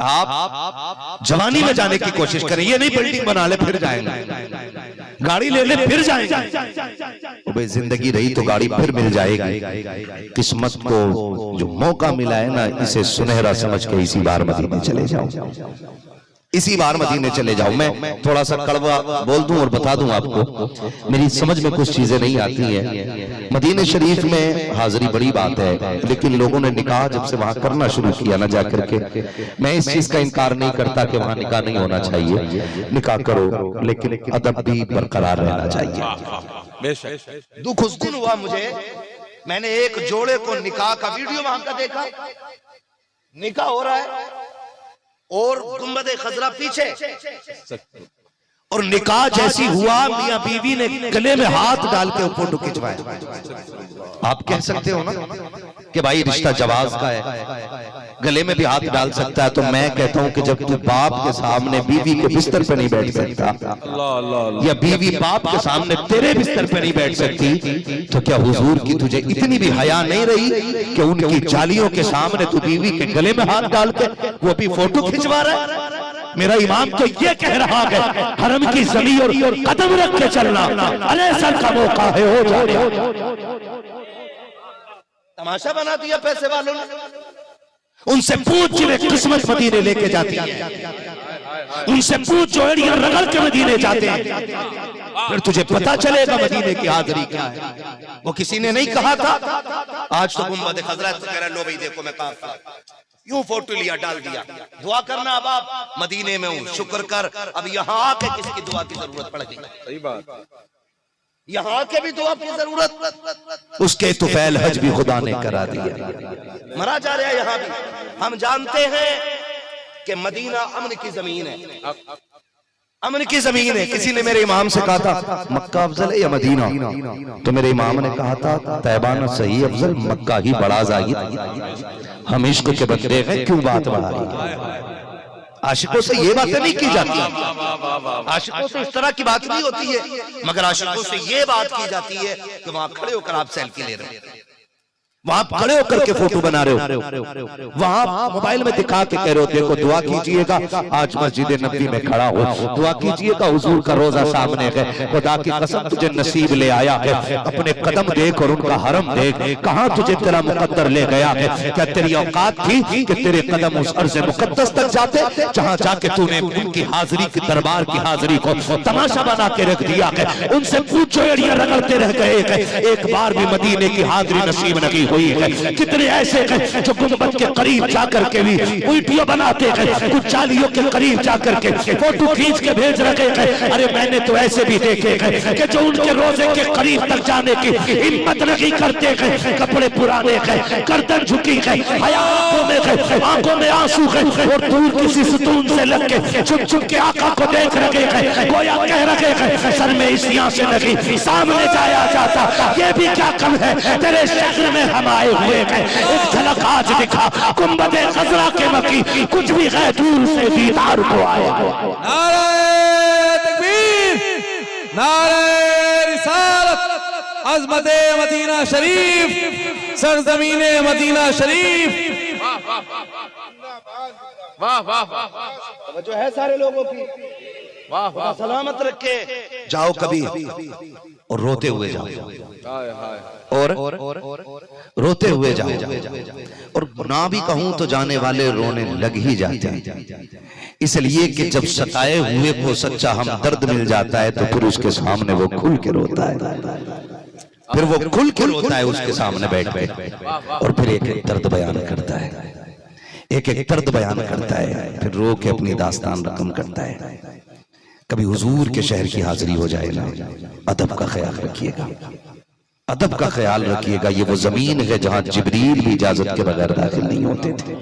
आप जवानी में जाने की कोशिश करें। ये नहीं बिल्डिंग बना ले फिर जाएंगे, गाड़ी ले ले फिर जाएंगे। भाई जिंदगी रही तो गाड़ी फिर मिल जाएगी। किस्मत को जो मौका मिला है ना, इसे सुनहरा समझ के इसी बार मदीने चले जाओ, इसी बार मदीने चले जाओ। मैं थोड़ा सा कड़वा बोल दूं और बता दूं आपको, मेरी समझ में कुछ चीजें नहीं आती हैं। मदीने शरीफ में हाजिरी बड़ी बात है, लेकिन लोगों ने निकाह जब से वहां करना शुरू किया ना जाकर के, मैं इस चीज का इनकार नहीं करता कि वहां निकाह नहीं होना चाहिए, निकाह करो, लेकिन अदब भी बरकरार रहना चाहिए। दुख उस दिन हुआ मुझे, मैंने एक जोड़े को निकाह का वीडियो वहां का देखा, निकाह हो रहा है और गुंबदे खजरा पीछे, और निकाह जैसी हुआ मियां बीवी ने गले में हाथ डाल के फोटो खिंचवाए। आप कह सकते हो ना कि भाई रिश्ता जवाज का है, गले में भी हाथ डाल सकता है, तो मैं कहता हूं कि जब तू बाप के सामने बीवी के बिस्तर पे नहीं बैठ सकता, या बीवी बाप के सामने तेरे बिस्तर पे नहीं बैठ सकती, तो क्या हुजूर की तुझे इतनी भी हया नहीं रही कि उनकी जालियों के सामने तू बीवी के गले में हाथ डाल के वो भी फोटो खिंचवा रहा है? मेरा इमाम तो ये कह रहा है, हरम की जमीन और कदम रख के चलना, अरे सर का मौका है हो जाने। तमाशा बना दिया पैसे वालों ने। उनसे पूछ जिन्हें किस्मत मदीने लेके जाती है, उनसे पूछ जो एड़ियां रगड़ के मदीने जाते हैं, फिर तुझे पता चलेगा मदीने की हाजिरी क्या है। वो किसी ने नहीं कहा था आज तो गुंबद खजरा, तो कह रहा लो भाई देखो मैं काफिर, यूं फोटो लिया डाल दिया। दुआ करना, अब आप मदीने में हूं, शुक्र कर। अब यहाँ आके किसकी दुआ की जरूरत पड़ गई? सही बात, यहाँ के भी दुआ की जरूरत, उसके तुफैल हज भी खुदा ने करा दिया। मरा जा रहा है यहाँ भी। हम जानते हैं कि मदीना अमन की जमीन है, अमन की जमीन है। किसी ने मेरे इमाम से कहा था मक्का अफजल है या मदीना, तो मेरे इमाम ने कहा था तैबा न सही अफजल, मक्का ही बड़ा जायद। हम इश्क के बंदे हैं, क्यों बात बढ़ाई। आशिकों से ये बातें नहीं की जाती, आशिकों से इस तरह की बात नहीं होती है, मगर आशिकों से ये बात की जाती है कि वहां खड़े होकर आप सेल्फी ले रहे हो, वहां खड़े होकर के फोटो बना रहे हो, वहां मोबाइल में दिखा के कह रहे हो देखो दुआ कीजिएगा, आज मस्जिद नबी में खड़ा हो, दुआ कीजिएगा हुजूर का रोजा सामने है, खुदा की कसम तुझे नसीब ले आया है, अपने कदम देख और उनका हरम देख, कहां तुझे तेरा मुकद्दर ले गया है। क्या तेरी औकात थी कि तेरे कदम उस अर्ज़ मुकद्दस तक जाते जहां जाके तूने उनकी हाजिरी की, दरबार की हाजिरी को तमाशा बना के रख दिया है। उनसे पूछो एड़ियां रगड़ते रह गए, एक बार भी मदीने की हाजिरी नसीब नहीं हुई है। कितने ऐसे हैं जो गुंबद के करीब जाकर के भी वीडियो बनाते हैं, कुछ चालियों के करीब जाकर के फोटो खींच के भेज रखे हैं। अरे मैंने तो ऐसे भी देखे हैं कि जो उनके रोजे के करीब तक जाने की हिम्मत नहीं करते हैं, कपड़े पुराने हैं, गर्दन झुकी है, हया आंखों में आंसू है, और दूर किसी सुतून से लग के छुप छुप के आका को देख रखे हैं, गोया कह रखे हैं सर में इसियां से नहीं सामने जाया जाता। ये भी क्या कम है, तेरे शहर में हम आए हुए हैं, एक झलक आज दिखा गुंबद खजरा के मकी, कुछ भी है दूर से दीदार को आया। नारे तकबीर, नारे रिसालत, अज़मते मदीना शरीफ, सरजमीने मदीना शरीफ। वाह वाह वाह, जो है सारे लोगों की, वाह वाह, सलामत रखे। जाओ कभी और रोते हुए जाओ, और रोते हुए जाओ, और ना भी कहूं तो जाने वाले रोने लग ही जाते हैं, इसलिए कि जब सताए हुए को सच्चा हमदर्द मिल जाता है तो फिर उसके सामने वो खुल के रोता है, फिर वो खुल के रोता है उसके सामने बैठ के, और फिर एक एक दर्द बयान करता है, एक एक दर्द बयान करता है, फिर रो के अपनी दास्तान रकम करता है। कभी हुजूर के शहर की हाजिरी हो जाए ना, अदब का ख्याल रखिएगा, अदब का ख्याल रखिएगा। ये वो जमीन है जहां जिब्रील भी इजाजत के बगैर दाखिल नहीं होते थे।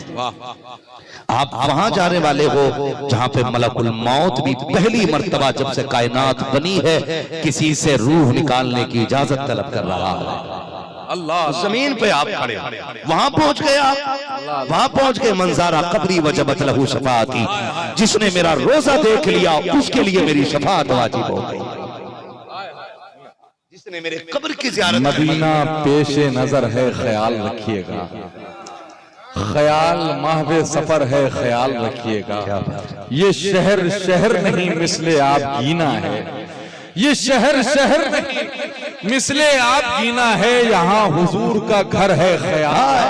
आप वहां जाने वाले हो जहां पे मलकुल मौत भी पहली मर्तबा जब से कायनात बनी है किसी से रूह निकालने की इजाजत तलब कर रहा है। अल्लाह, जमीन पे आप खड़े, वहां पहुंच गए आप, वहां पहुंच गए। मंजारा कब्री वजबत लहू शफाअती, जिसने मेरा रोजा देख लिया उसके लिए मेरी शफाअत वाजिब हो गई, जिसने मेरे कब्र की ज़ियारत। मदीना पेशे नजर है, ख्याल रखिएगा, ख्याल महवे सफर है, ख्याल रखिएगा। ये शहर शहर नहीं मिसले आप जीना है, ये शहर शहर नहीं मिसले आप जीना है। यहाँ हुजूर का घर है, ख्याल,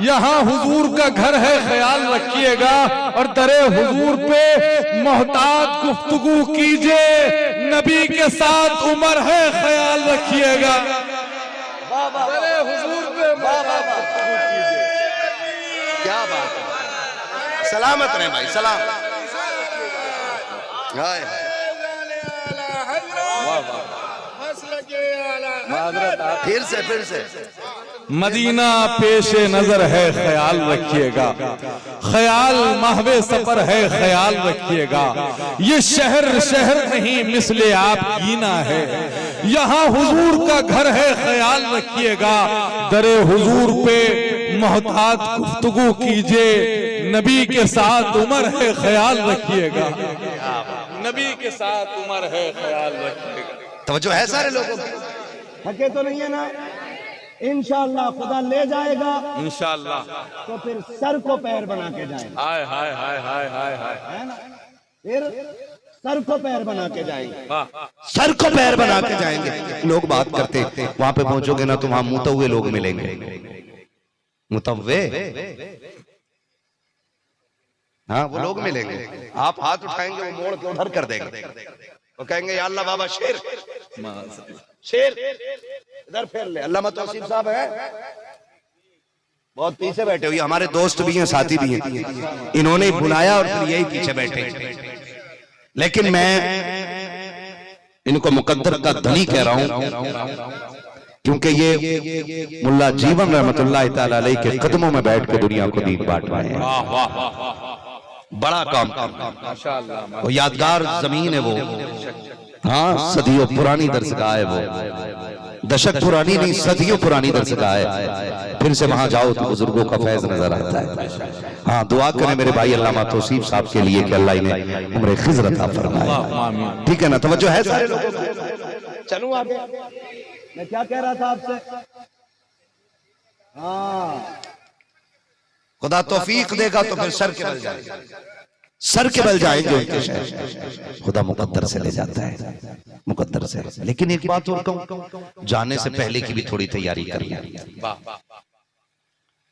यहाँ हुजूर का घर है, ख्याल रखिएगा। और दरे हुजूर पे मोहताज गुफ्तगू कीजिए, नबी के साथ उमर है, ख्याल रखिएगा। दरे हुजूर पे गुफ्तगू कीजिए। क्या बात है, सलामत रहे भाई, सलाम। फिर से मदीना पेशे नजर है, ख्याल रखिएगा, ख्याल महवे सफर है, ख्याल रखिएगा। ये शहर शहर नहीं मिसले आप जीना है, यहाँ हुजूर का घर है, ख्याल रखिएगा। दरे हुजूर पे मोहताज गुफ्तगू कीजिए, नबी के साथ उमर है, ख्याल रखिएगा, नबी के साथ उमर है, ख्याल रखिएगा। तवज्जो है सारे लोगों को, थके तो नहीं है ना? इंशाअल्लाह खुदा ले जाएगा, इंशाअल्लाह। तो फिर सर को पैर बना के जाएंगे, हाय हाय हाय हाय हाय हाय, है ना? फिर सर को पैर बना के जाएंगे, सर को पैर बना के जाएंगे। लोग बात करते, वहां पे पहुंचोगे ना तो वहां मुतव्वे लोग मिलेंगे, मुतव्वे, हाँ वो लोग मिलेंगे। आप हाथ उठाएंगे वो मोड़ के उधर कर देंगे, वो कहेंगे या अल्लाह बाबा शेर शेर इधर फेर ले। अल्लामा तौसीफ साहब है, बहुत पीछे बैठे हुए, हमारे दोस्त भी हैं, साथी भी हैं, इन्होंने बुलाया और फिर यही पीछे बैठे। लेकिन मैं इनको मुकद्दर का धनी कह रहा हूं क्योंकि ये मुल्ला जीवन रहमतुल्लाह तआला अलैह के कदमों में बैठ के दुनिया को दीन बांट रहे हैं। बड़ा काम। माशाअल्लाह। वो यादगार जमीन है वो, हाँ सदियों पुरानी दरसगाह है वो, दशक पुरानी नहीं सदियों पुरानी दरसगाह है। फिर से वहां जाओ तो बुजुर्गों का फैज नजर आता है। हाँ दुआ करें मेरे भाई अल्लामा तौसीफ साहब के लिए कि अल्लाह इन्हें उम्र खिज़र अता फरमाए। ठीक है ना, तवज्जो है सारे लोगों को। चलूं आगे, मैं क्या कह रहा था आपसे? हाँ, खुदा तौफीक देगा तो फिर सर के बल जाएगा, सर के बल जाएंगे उनके शहर। खुदा मुकद्दर से ले जाता है, मुकद्दर से। लेकिन एक बात और कहूं, जाने से पहले की भी थोड़ी तैयारी करनी,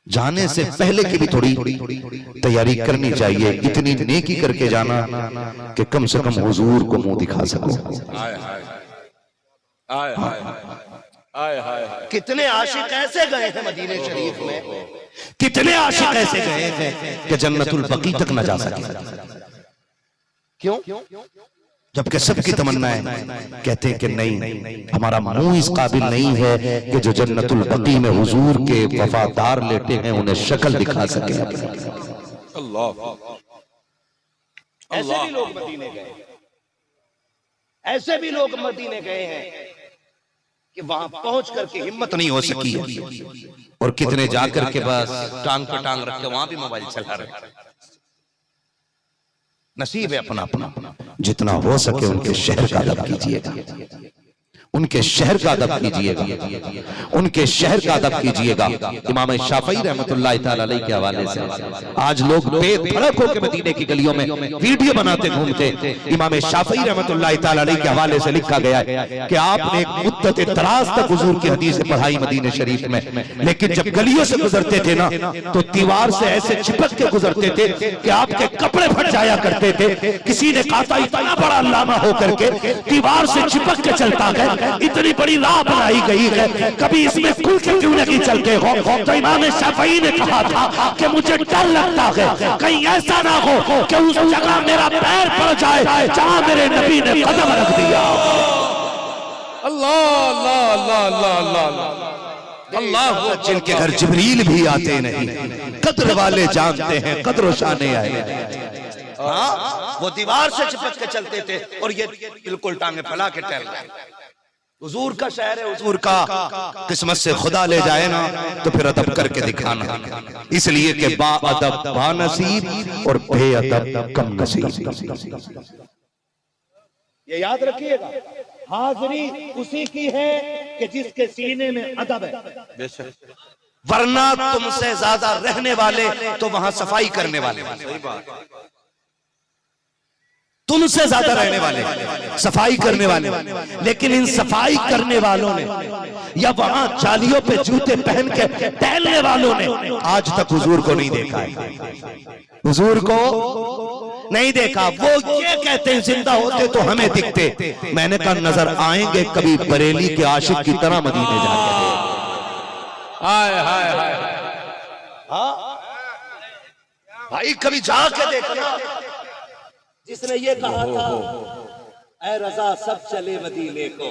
जाने से पहले की भी थोड़ी तैयारी करनी चाहिए। इतनी नेकी करके जाना कि कम से कम हुजूर को मुंह दिखा सको। कितने आशिक ऐसे गए हैं मदीने शरीफ में, कितने आशिक ऐसे गए हैं कि जन्नतुल बकी तक न जा सके। क्यों? जबकि सबकी तमन्ना है, कहते हैं कि नहीं, हमारा मुंह इस काबिल नहीं है कि जो जन्नतुल बकी में हुजूर के वफादार लेटे हैं उन्हें शक्ल दिखा सके। अल्लाह, ऐसे भी लोग मदीने गए, ऐसे भी लोग मदीने गए हैं कि वहां पहुंच करके हिम्मत नहीं हो सकी है। और कितने जाकर के बस टांग पे टांग रख के वहां भी मोबाइल चला रहे। नसीब है अपना अपना। जितना हो सके उनके शहर का अदब कीजिएगा, उनके शहर का अदब कीजिएगा, उनके शहर का अदब कीजिएगा। इमाम शाफई रहमतुल्लाह तआला अलैहि के हवाले से आज लोग बेधड़क होकर मदीने की गलियों में वीडियो बनाते घूमते। इमाम शाफई रहमतुल्लाह तआला अलैहि के हवाले से लिखा गया है कि आपने एक मुद्दत दराज तक हुजूर की हदीसें पढ़ाई मदीने शरीफ में, लेकिन जब गलियों से गुजरते थे ना तो दीवार से ऐसे चिपक के गुजरते थे कि आपके कपड़े फट जाया करते थे। किसी ने कहा था इतना बड़ा अल्लामा होकर के दीवार से चिपक के चलता है, इतनी बड़ी राह बनाई गई है, कभी इसमें खुल के क्यों नहीं चलते हो? तो इमाम शाफई ने कहा था कि मुझे डर लगता है कहीं ऐसा ना हो कि उस जगह मेरा पैर पड़ जाए जहां मेरे नबी ने कदम रख दिया। अल्लाह अल्लाह अल्लाह अल्लाह अल्लाह अल्लाह। जिनके घर जिब्रील भी आते नहीं, कद्र वाले जानते हैं कद्र शाने आए। हाँ, वो दीवार से चिपक के चलते थे और ये बिल्कुल टांगे फैला के टहल रहे। हुजूर का शहर है, हुजूर का किस्मत से खुदा ले जाए ना तो फिर अदब करके दिखाना। इसलिए कि बा अदब बा नसीब और बे अदब कम नसीब। ये याद रखिएगा, हाजिरी उसी की है कि जिसके सीने में अदब है। बेशक, वरना तुमसे ज्यादा रहने वाले तो वहां सफाई करने वाले, तुमसे ज्यादा रहने वाले सफाई करने वाले। लेकिन इन सफाई करने वालों ने या वहां जालियों पे जूते पहन के टहलने वालों ने आज तक हुजूर को नहीं देखा है, हुजूर को नहीं देखा। वो ये कहते हैं जिंदा होते तो हमें दिखते। मैंने कहा नजर आएंगे कभी बरेली के आशिक की तरह मदीने जाके। हाय हाय हाय। हाँ भाई, कभी जाके देखना। जिसने ये कहा था ऐ रजा सब चले मदीने को,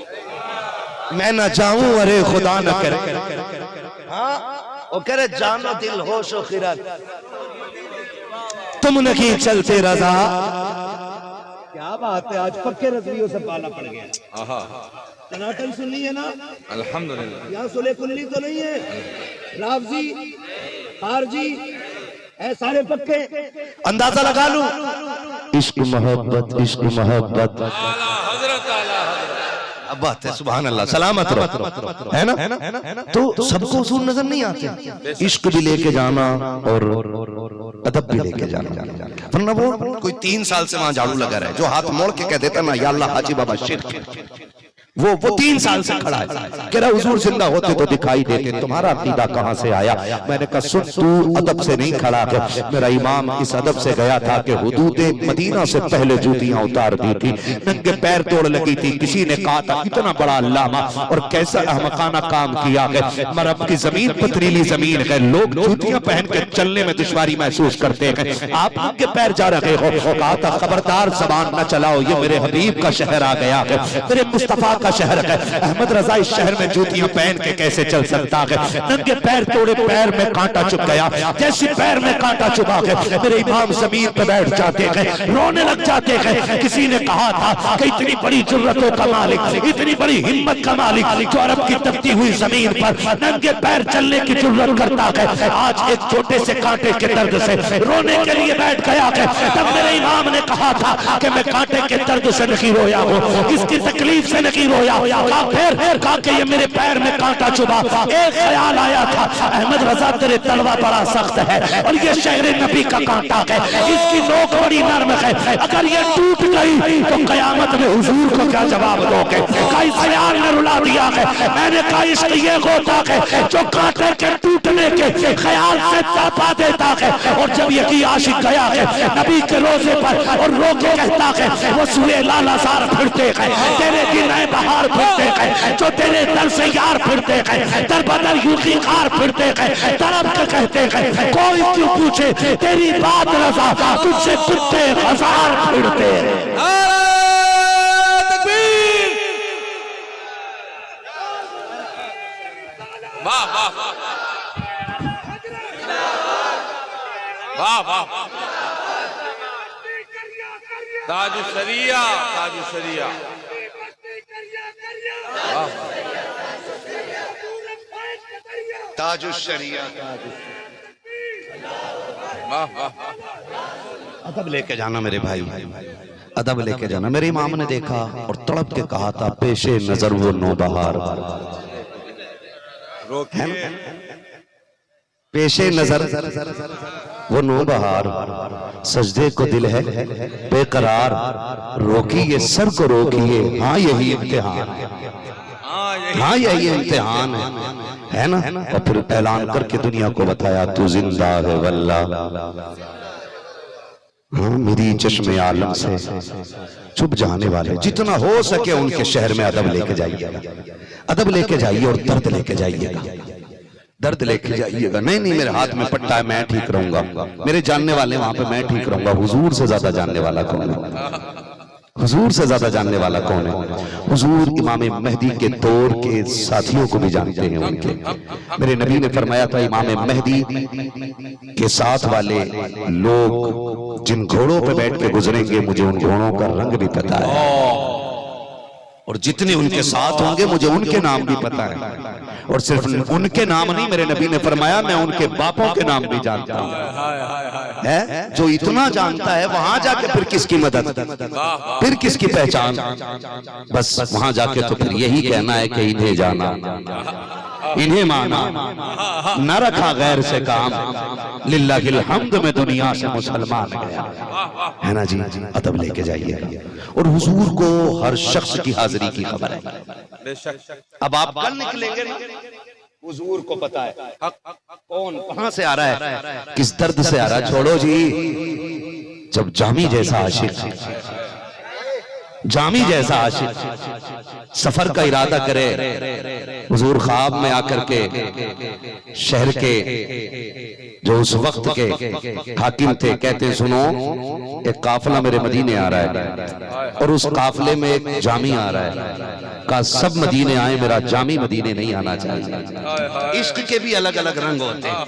मैं न जाऊं अरे खुदा न करे। हाँ, वो कह रहे जानो दिल होशो खिरत, तुम नहीं चलते रजा। क्या बात है, आज पक्के रजवियों से पाला पड़ गया। टनाटन सुननी है ना? अल्हम्दुलिल्लाह। यहाँ सुले कुल्ली तो नहीं है, रावजी खारजी है, सारे पक्के। अंदाजा लगा लूं, इश्क मोहब्बत इश्क मोहब्बत। अब बात है सुभान अल्लाह, सलामत रहो, है ना? तो सबको उसूल नजर नहीं आते। इश्क भी लेके जाना और अदब भी लेके जाना। वरना वो कोई 3 साल से वहां झाड़ू लगा रहा है, जो हाथ मोड़ के कह देता ना या अल्लाह हाजी बाबा शिर्क, वो 3 साल से खड़ा है, कह रहा हुजूर जिंदा होते तो दिखाई देते। तुम्हारा अकीदा कहां से आया? मैंने कहा सुन, तू अदब से नहीं खड़ा है। मेरा इमाम इस अदब से गया था कि हुदूदे मदीना से पहले जूतियां उतार दी थी, नंगे पैर तोड़ लगी थी। किसी ने कहा था इतना बड़ा अल्लामा और कैसा अहमकाना काम किया है। मरब की जमीन पथरीली जमीन है, लोग जूतियां पहन के चलने में दुश्वारी महसूस करते हैं, आप नंगे पैर जा रहे हो। कहा था खबरदार जबान न चलाओ, ये मेरे हबीब का शहर आ गया है, मेरे मुस्तफा का का शहर है। अहमद रजा इस शहर में जूतियां पहन के कैसे चल सकता है? नंगे पैर तोड़े, पैर में कांटा चुभ गया। जैसे पैर में कांटा चुभा गया, मेरे इमाम जमीन पे बैठ जाते हैं, रोने लग जाते हैं। किसी ने कहा था कि इतनी बड़ी जुर्रतों का मालिक, इतनी बड़ी हिम्मत का मालिक जो अरब की तपती हुई जमीन पर नंगे पैर चलने की जुर्रत करता है, आज एक छोटे से कांटे के दर्द से रोने के लिए बैठ गया है। तब मेरे इमाम ने कहा था कि मैं कांटे के दर्द से नहीं रोया हूँ, इसकी तकलीफ से नहीं रोया। कहा कि ये मेरे पैर में कांटा चुभा। एक ख्याल आया था, अहमद रजा तेरे तलवा बड़ा सख्त है और ये शहर नबी का कांटा है, इसकी नोक बड़ी नर्म है, अगर ये टूट गई तो कयामत में हुजूर को क्या जवाब दोगे? कई ख्याल ने रुला दिया है। मैंने कहा इसलिए ये होता है जो कांटे के टूटने के ख्याल से तड़पा देता है। और जब यही आशिक गया है नबी के रोजे पर और रो के कहता है वो सुए लालाजार फिरते हैं, तेरे की नए बहार फिरते हैं, जो तेरे दर से यार फिरते हैं, दर बदर यूकी कार फिरते हैं, तड़प के कहते हैं कोई क्यों पूछे तेरी बात रजा, तुझसे कुत्ते हजार फिरते हैं। वाह वाह वाह वाह, ताजु शरिया, ताजु शरिया। ताजु शरिया, वाह वाह, अदब लेके जाना मेरे भाई, अदब लेके जाना। मेरे इमाम ने देखा और तड़प के कहा था पेशे नजर वो नौबहार, पेशे नजर वो नौबहार, सजदे को दिल है बेकरार, रोकिए सर को रोकिए, हाँ यही इम्तिहान, हाँ यही इम्तिहान है ना। और फिर ऐलान करके दुनिया को बताया तू जिंदा है वल्लाह, हाँ मेरी चश्मे आलम से छुप जाने वाले जितना हो सके उनके शहर में अदब लेके जाइए, अदब लेके जाइए और दर्द लेके जाइएगा, दर्द लेके जाइएगा। नहीं नहीं मेरे हाथ में पट्टा है मैं ठीक रहूंगा, मेरे जानने वाले वहां पे मैं ठीक रहूंगा। हुजूर से ज्यादा जानने वाला कौन है? हुजूर से ज्यादा जानने वाला कौन है? हुजूर इमाम मेहदी के दौर के साथियों को भी जानते हैं उनके। मेरे नबी ने फरमाया था इमाम मेहदी के साथ वाले लोग जिन घोड़ों पे बैठ के गुजरेंगे मुझे उन घोड़ों का रंग भी पता है, और जितने उनके साथ होंगे मुझे उनके नाम भी पता है। और सिर्फ उनके नाम नहीं, मेरे नबी ने फरमाया मैं उनके बापों के नाम भी जानता हूँ। है जो इतना जानता है वहां जाके फिर किसकी मदद, फिर किसकी पहचान? बस वहां जाके तो फिर यही कहना है कि इन्हें जाना, इन्हें माना, न रखा गैर से काम, लिल्लाहिल हम्द में दुनिया से मुसलमान गया, है ना जी। अदब लेके जाइए। और हुजूर को हर शख्स की हाजिरी की खबर है। अब आप कल निकलेंगे ना, हुजूर को पता है कौन कहां से आ रहा है, किस दर्द से आ रहा है। छोड़ो जी, जब जामी जैसा आशिक, जामी जैसा आशिक सफर का इरादा करे, हुजूर ख्वाब में आकर के शहर के जो उस वक्त के हाकिम थे कहते सुनो एक काफिला मेरे मदीने आ रहा है और उस काफिले में एक जामी आ रहा है, का सब मदीने आए मेरा जामी मदीने नहीं आना चाहिए। इश्क के भी अलग अलग रंग होते हैं,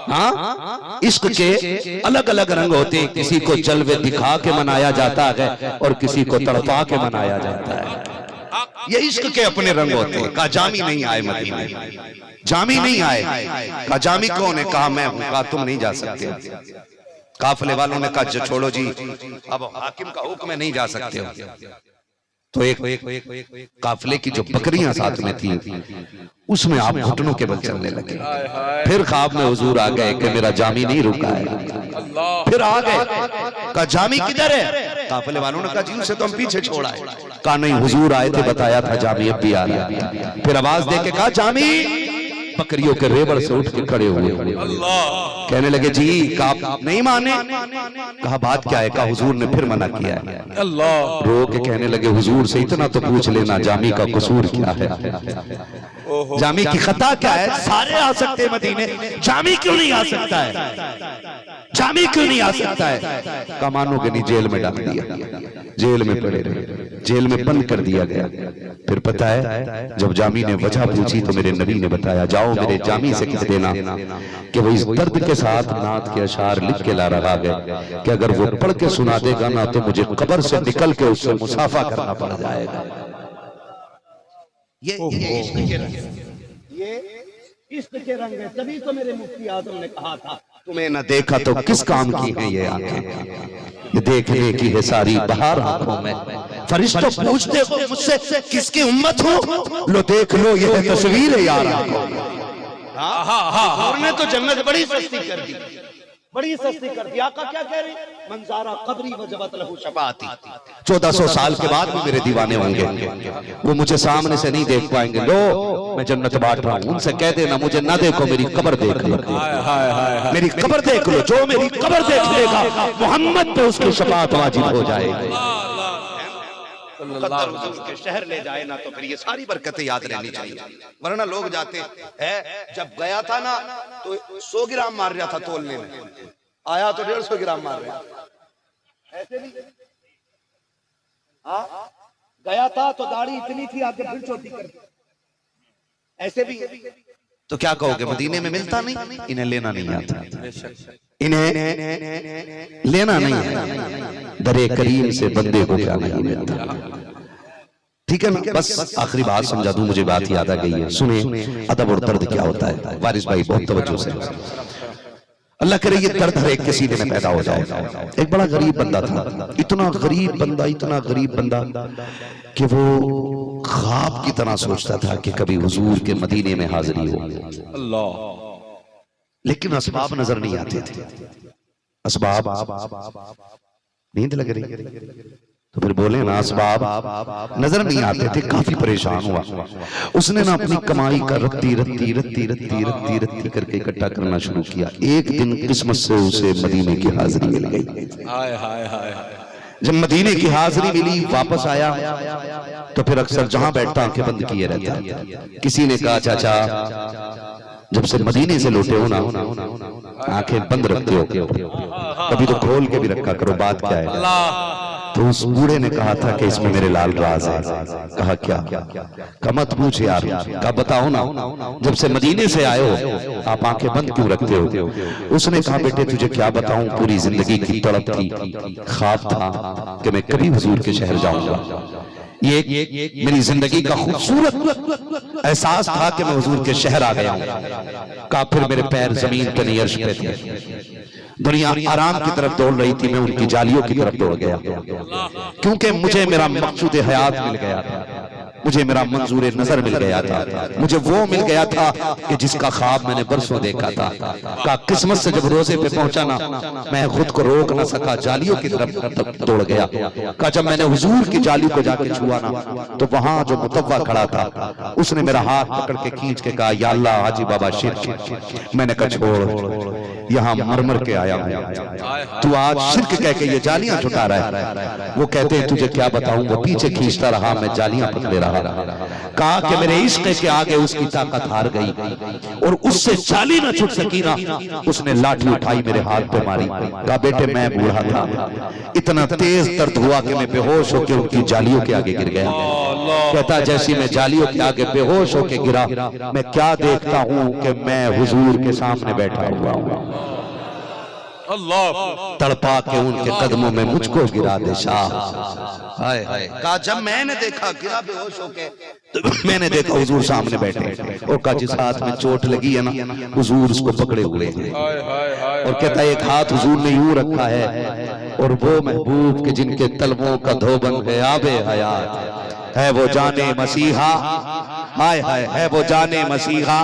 हाँ इश्क के अलग अलग रंग होते हैं। किसी को जलवे दिखा के मनाया जाता है और किसी को तड़पा के मनाया जाता है। ये इश्क के अपने रंग होते हैं। कहा जामी नहीं आए मदीने, जामी नहीं आए। कहा जामी कौन है? कहा मैं हूं। कहा तुम नहीं जा सकते। काफिले वालों ने कहा छोड़ो जी, अब हाकिम का हुक्म नहीं जा सकते हो। तो एक काफिले की जो बकरियां साथ में थी उसमें आप घुटनों के बल चलने लगे। फिर ख्वाब में हुजूर आ गए कि मेरा जामी नहीं रुका है। फिर आ गए, कहा जामी किधर है? काफिले वालों ने कहा जी उसे तो हम पीछे छोड़ा है। कहा नहीं हुजूर आए थे, बताया था जामी अब भी आ रहा है। फिर आवाज दे के कहा जामी, बकरियों के रेबड़ से उठ के खड़े हुए। कहने लगे जी आप नहीं माने। कहा बात क्या है? कहा हुजूर ने फिर मना किया है। रो के कहने लगे हुजूर से इतना तो पूछ लेना जामी का कसूर क्या है, जामी की खता क्या है? सारे आ सकते मदीने, जामी क्यों नहीं आ सकता है? जामी क्यों नहीं आ सकता है? कहा मानोगे नहीं, जेल में डाल दिया, जेल में पड़े रहे, जेल में बंद कर दिया गया। फिर पता है जब जामी ने वजह पूछी तो मेरे नबी ने बताया, जाओ मेरे जामी से कह देना कि वो इस दर्द के साथ नात के अशार लिख के ला रहा है कि अगर वो पढ़ के सुना देगा ना तो मुझे कब्र से निकल के उससे मुसाफा करना पड़ जाएगा। ये इश्क के रंग है, ये इश्क के रंग है। तभी तो मेरे मुफ्ती आजम ने कहा था, तुम्हें न देखा तो किस काम की है ये आंखें, ये देखने की है सारी बहार आंखों में। फरिश्तों पूछते हो मुझसे किसकी उम्मत हो, लो देख लो ये है तस्वीर है यार आंखों में। उन्होंने तो जन्नत बड़ी सस्ती कर दी, बड़ी सस्ती कर दी। आका क्या कह रहे? मंजारा कब्री वजबत लहू शफाअती। 1400 साल के बाद भी मेरे दीवाने होंगे, वो मुझे सामने से नहीं देख पाएंगे। लो मैं जन्नत बांट रहा हूँ, उनसे कह देना मुझे ना देखो, मेरी कब्र देख लो, मेरी कब्र देख लो। जो मेरी कब्र देख लेगा मोहम्मद पे उसकी शफाअत वाजिब हो जाएगी। मुकद्दर हुजूर के शहर ले जाए ना तो फिर ये सारी बरकतें याद रहनी चाहिए, वरना लोग जाते हैं। जब गया था ना तो 100 ग्राम मार रहा था तोलने में, आया तो 150 ग्राम मार रहा। ऐसे भी हाँ, गया था तो दाढ़ी इतनी थी, आगे फिर छोटी कर दी। ऐसे भी तो क्या कहोगे, मदीने में मिलता नहीं, इन्हें लेना नहीं आता, इन्हें लेना नहीं है। दरे करीम से बंदे को क्या नहीं मिलता। ठीक है ना, बस आखिरी बात समझा दूं, मुझे बात याद आ गई है। सुने अदब और दर्द क्या होता है, वारिस भाई बहुत तवज्जो से। अल्लाह करे ये दर्द हर एक के सीने में पैदा हो जाए। एक बड़ा गरीब बंदा था, इतना गरीब बंदा, इतना गरीब बंदा कि वो ख्वाब की तरह सोचता था कि कभी हुजूर के मदीने में हाजिरी हो। अल्लाह, लेकिन असबाब नजर नहीं आते थे। असबाब, नींद लग रही तो फिर बोले ना, असबाब नजर नहीं आते थे। काफी परेशान हुआ, उसने ना अपनी कमाई का रत्ती रत्ती रत्ती रत्ती रत्ती रत्ती करके इकट्ठा करना शुरू किया। एक दिन किस्मत से उसे मदीने की हाजिरी मिल गई। हाय हाय हाय। जब मदीने की हाजिरी मिली, वापस आया तो फिर अक्सर जहां बैठता आंखें बंद किए रहता। किसी ने कहा, चाचा जब से मदीने से लौटे हो ना आंखें बंद रखते हो, कभी तो खोल के भी रखा करो, बात क्या है? तो उस बूढ़े ने कहा था कि इसमें मेरे लाल राज है। कहा क्या? कहा मत पूछ यार। कहा बताओ ना, जब से मदीने से आए हो आप आंखें बंद क्यों रखते हो? उसने कहा बेटे तुझे क्या बताऊं, पूरी जिंदगी की तड़प थी, ख्वाब था कि मैं कभी हुजूर के शहर जाऊंगा। ये मेरी जिंदगी का खूबसूरत एहसास था कि मैं हुजूर के शहर आ गया हूं। कहा फिर मेरे पैर जमीन पे नहीं अर्श पे थे, दुनिया आराम की तरफ दौड़ रही थी, मैं उनकी जालियों की तरफ दौड़ गया, क्योंकि मुझे मेरा मकसूद हयात मिल गया था, मुझे मेरा मंजूर नजर मिल गया था, मुझे वो मिल गया था कि जिसका ख्वाब मैंने बरसों देखा था। का किस्मत से जब रोजे पे पहुंचा ना, मैं खुद को रोक ना सका, जालियों की तरफ दौड़ गया। का जब मैंने हुजूर की जाली को जाके छुआ ना, तो वहां जो मुतव्वा खड़ा था उसने मेरा हाथ पकड़ के खींच के कहा, या अल्लाह हाजी बाबा शिर्क। मैंने कहा छोड़, यहाँ मरमर के आया हूं, तू आज शिर्क कह के ये जालियां छुटा रहा है। वो कहते हैं तुझे क्या बताऊं, वो पीछे खींचता रहा, मैं जालियां पकड़े रहा। कहा कि मेरे इश्क के आगे उसकी ताकत हार गई और उससे जाली न छुट सकी ना, उसने लाठी उठाई मेरे हाथ पे मारी। कहा बेटे मैं बूढ़ा था, इतना तेज दर्द हुआ कि मैं बेहोश होकर उनकी जालियों के आगे गिर गया। कहता जैसी मैं जालियों के आगे बेहोश होकर गिरा, मैं क्या देखता हूं कि मैं हुजूर के सामने बैठा हुआ हूं। तड़पा के उनके कदमों में मुझको गिरा दे शाह। हाय हाय। कहा जब मैंने देखा गिरा बेहोश होके, तो मैंने देखा हुजूर सामने बैठे और का जिस हाथ में चोट लगी है ना, हुजूर उसको पकड़े हुए हैं। और कहता एक हाथ हुजूर ने यूं रखा है और वो महबूब के जिनके तलवों का धोबन है आबे हयात है, वो जाने मसीहा। हाय हाय, है वो जाने मसीहा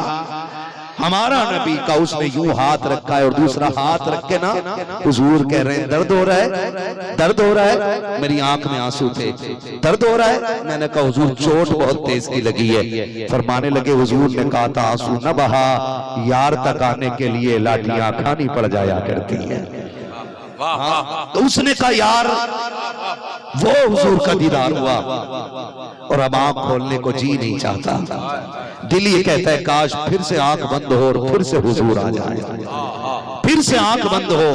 हमारा नबी का, उसने यूं हाथ रखा है और दूसरा हाथ रख के ना हुजूर कह रहे हैं दर्द हो रहा है, दर्द हो रहा है। मेरी आंख में आंसू थे, दर्द हो रहा है। मैंने कहा हुजूर चोट बहुत तेज की लगी है। फरमाने लगे हुजूर ने कहा था आंसू न बहा, यार तक आने के लिए लाठियां खानी पड़ जाया करती है। तो उसने कहा यार वो हुजूर का दीदार हुआ और अब आंख खोलने को जी नहीं चाहता। दिल ये कहता है काश फिर से आंख बंद हो और फिर से हुजूर आ जाए, फिर से आंख बंद हो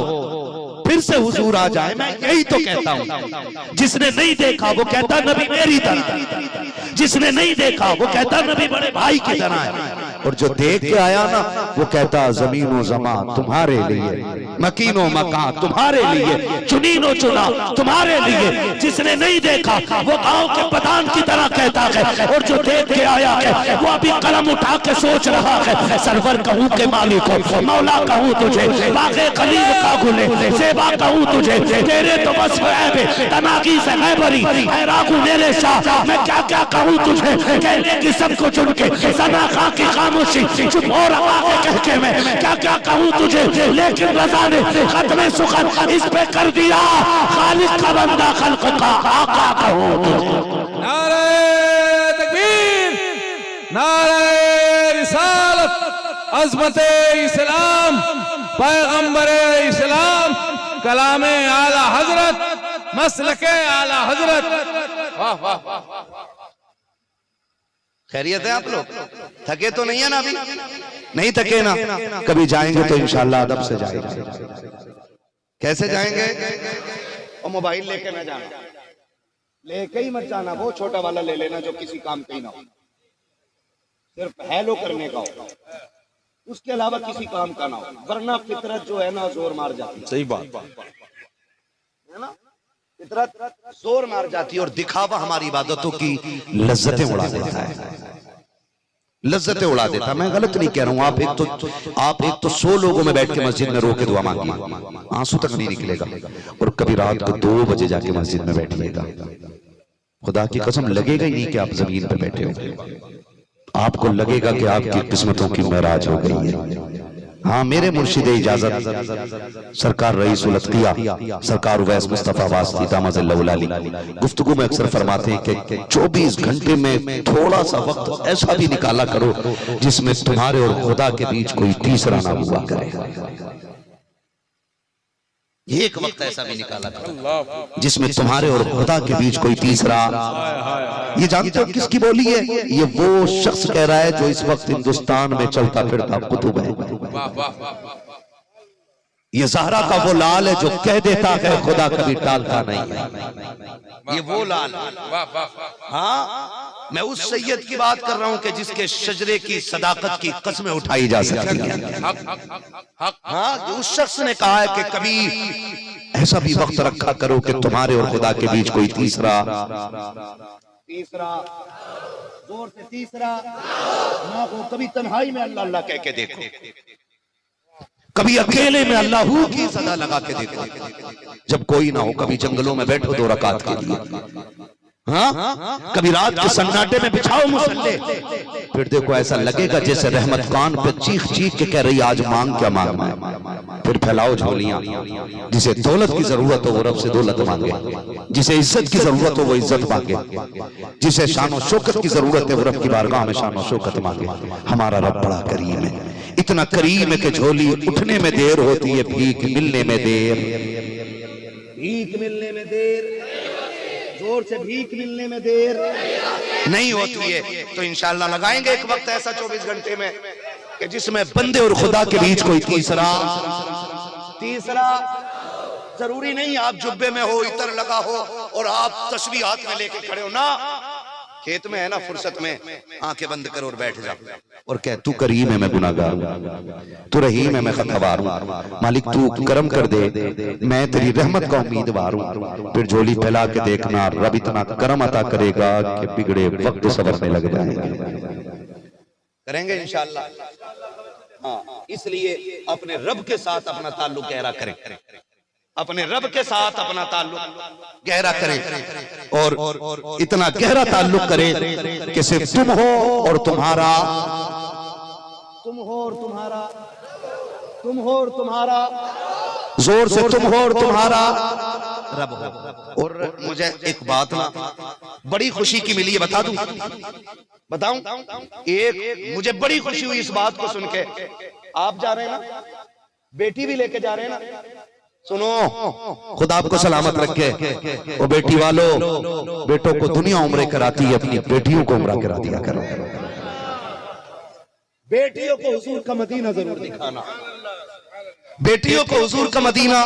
फिर से हुजूर आ जाए। मैं यही तो कहता हूं, जिसने नहीं देखा वो कहता नबी मेरी तरह, जिसने नहीं देखा वो कहता नबी बड़े भाई की तरह है, और जो देख के आया ना वो कहता जमीन व ज़मा तुम्हारे लिए, मकीन व मकान तुम्हारे लिए, चुनीन व चुना तुम्हारे लिए। जिसने नहीं देखा वो गांव के प्रधान की तरह कहता है, और जो देख के आया है वो अभी कलम उठा के सोच रहा है, सरवर कहूं के मालिक हो, मौला कहूं तुझे, बागे कलील का गुले, सेवा कहूं तुझे, तेरे तो बस है तनाकी से है बरी, है रागू मेरे शाह, मैं क्या क्या कहूं तुझे, कहने की सबको चुन के सना खा की खामोशी, चुप हो रहा है कह के मैं क्या क्या कहूं तुझे, लेकिन रज़ा ने खत्म सुखन इस पे कर दिया, खालिक का बंदा खल्क का आका कहूं तुझे। नारे तकबीर, नारे रिसालत, अज़मते इस्लाम, पैगंबरे इस्लाम, कलामे आला हजरत, मसलके आला हजरत। वाह वाह वाह। खैरियत है आप लोग? थके तो नहीं है ना? अभी नहीं थके ना? कभी जाएंगे तो इंशाल्लाह अदब से जाएंगे। कैसे जाएंगे? और मोबाइल लेके न जाना, लेके ही मत जाना, वो छोटा वाला ले लेना जो किसी काम का ही ना हो, सिर्फ हेलो करने का हो, उसके अलावा किसी काम का ना हो, वरना फितरत जो है ना जोर मार जाती है। सही बात है ना? फितरत जोर मार जाती है, और दिखावा हमारी इबादतों की लज्जतें उड़ा देता है, लज्जतें उड़ा देता है। मैं गलत नहीं कह रहा हूं। आप एक तो 100 लोगों में बैठ के मस्जिद में रो के दुआ मांगिए, आंसू तक नहीं निकलेगा, और कभी रात को 2 बजे जाके मस्जिद में बैठिएगा, खुदा की कसम लगेगा ही नहीं कि आप जमीन पे बैठे हो, आपको लगेगा कि आपकी किस्मतों की महराज हो गई है। हाँ, मेरे मुर्शिद इजाजत सरकार रईस उल अत्किया सरकार उवैस मुस्तफा वास्ती दामज़ल्लहुल गुफ्तगू में अक्सर फरमाते हैं कि 24 घंटे में थोड़ा सा वक्त ऐसा भी निकाला करो जिसमें तुम्हारे और खुदा के बीच कोई तीसरा ना हुआ करे। एक वक्त ऐसा भी निकाला करो जिसमें तुम्हारे और खुदा के बीच कोई तीसरा। ये जानते हो किसकी बोली है? ये वो शख्स कह रहा है जो इस वक्त हिंदुस्तान में चलता फिरता कुतुब है। ये ज़हरा का वो लाल है जो कह देता है खुदा कभी टालता नहीं है। ये वो लाल। हाँ, मैं उस सैयद की बात कर रहा हूं कि जिसके शजरे की सदाकत की कस्में उठाई जा सकती हैं। हाँ, उस शख्स ने कहा है कि कभी ऐसा भी वक्त रखा करो कि तुम्हारे और खुदा के बीच कोई तीसरा जोर से तीसरा ना हो। कभी तन्हाई में अल्लाह अल्लाह कह के देखो, कभी अकेले में अल्लाह की सदा लगा के देखो, जब कोई ना हो। कभी जंगलों में बैठो 2 रकात के लिए, हाँ, कभी रात के सन्नाटे में बिछाओ मुसल्ले, फिर देखो ऐसा लगेगा जैसे रहमत कान पे चीख चीख के कह रही आज मांग क्या मांगना है। फिर फैलाओ झोलियां। जिसे दौलत की जरूरत हो वो रब से दौलत मांगे, जिसे इज्जत की जरूरत हो वो इज्जत मांगे, जिसे शान और शौकत की जरूरत है वो रब की बारगाह में शान और शौकत मांगे। हमारा रब बड़ा करीम है, इतना करीम है कि झोली उठने में देर होती है, भीख मिलने में देर, भीख मिलने में देर, जोर से भीख मिलने में देर नहीं होती है। तो इंशाल्लाह लगाएंगे एक वक्त ऐसा 24 घंटे में कि जिसमें बंदे और खुदा के बीच कोई तीसरा जरूरी नहीं आप जुब्बे में हो, इतर लगा हो और आप तस्बीह हाथ में लेके खड़े हो ना। खेत में है ना, फुर्सत में आंखें बंद करो और बैठ जाओ और कह तू करीम है मैं गुनाहगार हूं, तू रहीम है मैं खतवार हूं, मालिक तू करम कर दे, मैं तेरी रहमत का उम्मीदवार हूं। फिर झोली फैला के देखना, रब इतना करम अता करेगा कि बिगड़े वक्त सवरने लग जाएंगे। करेंगे इंशाअल्लाह। हाँ, इसलिए अपने रब के साथ अपना ताल्लुक गहरा करें, अपने रब के साथ अपना ताल्लुक गहरा करें और इतना गहरा ताल्लुक करें कि सिर्फ तुम हो और तुम्हारा, तुम हो और तुम्हारा, तुम हो और तुम्हारा, जोर से तुम हो और तुम्हारा रब हो। और मुझे एक बात ना बड़ी खुशी की मिली है, बता दूं, बताऊं? एक मुझे बड़ी खुशी हुई इस बात को सुन के। आप जा रहे हैं ना, बेटी भी लेके जा रहे हैं ना, सुनो, खुदा आपको सलामत रखे। वो बेटी वालों, बेटों को दुनिया उम्रे कराती है, अपनी बेटियों को उम्रा करा दिया करो। बेटियों को हुजूर का मदीना जरूर दिखाना। बेटियों को हुजूर का मदीना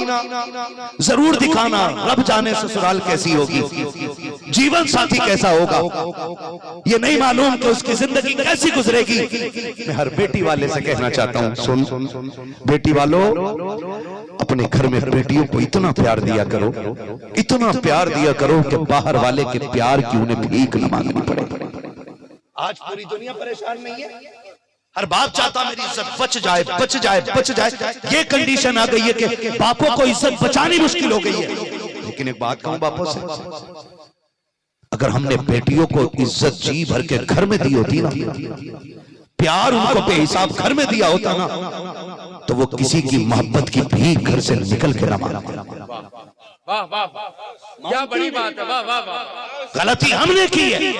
जरूर दिखाना। रब जाने ससुराल कैसी होगी, जीवन साथी कैसा होगा, ये नहीं मालूम कि उसकी जिंदगी कैसी गुजरेगी। मैं हर बेटी वाले से कहना चाहता हूं, सुन बेटी वालों, अपने घर में बेटियों को इतना प्यार दिया करो, इतना प्यार दिया करो कि बाहर वाले के प्यार की उन्हें भीख न मांगनी पड़े। आज पूरी दुनिया परेशान नहीं है, हर बाप चाहता मेरी इज्जत बच जाए, बच जाए, बच जाए। ये कंडीशन आ गई है कि बापों को इज्जत बचानी मुश्किल हो गई है। लेकिन एक बात कहूं बापों से, अगर हमने बेटियों को इज्जत जी भर के घर में दी होती ना, प्यार उनको बेहिसाब घर में दिया होता ना, तो वो किसी की मोहब्बत की भीख घर से निकल के ना मांगते। वाह वाह वाह, क्या बड़ी बात है, वाह वाह वाह। गलती हमने की है,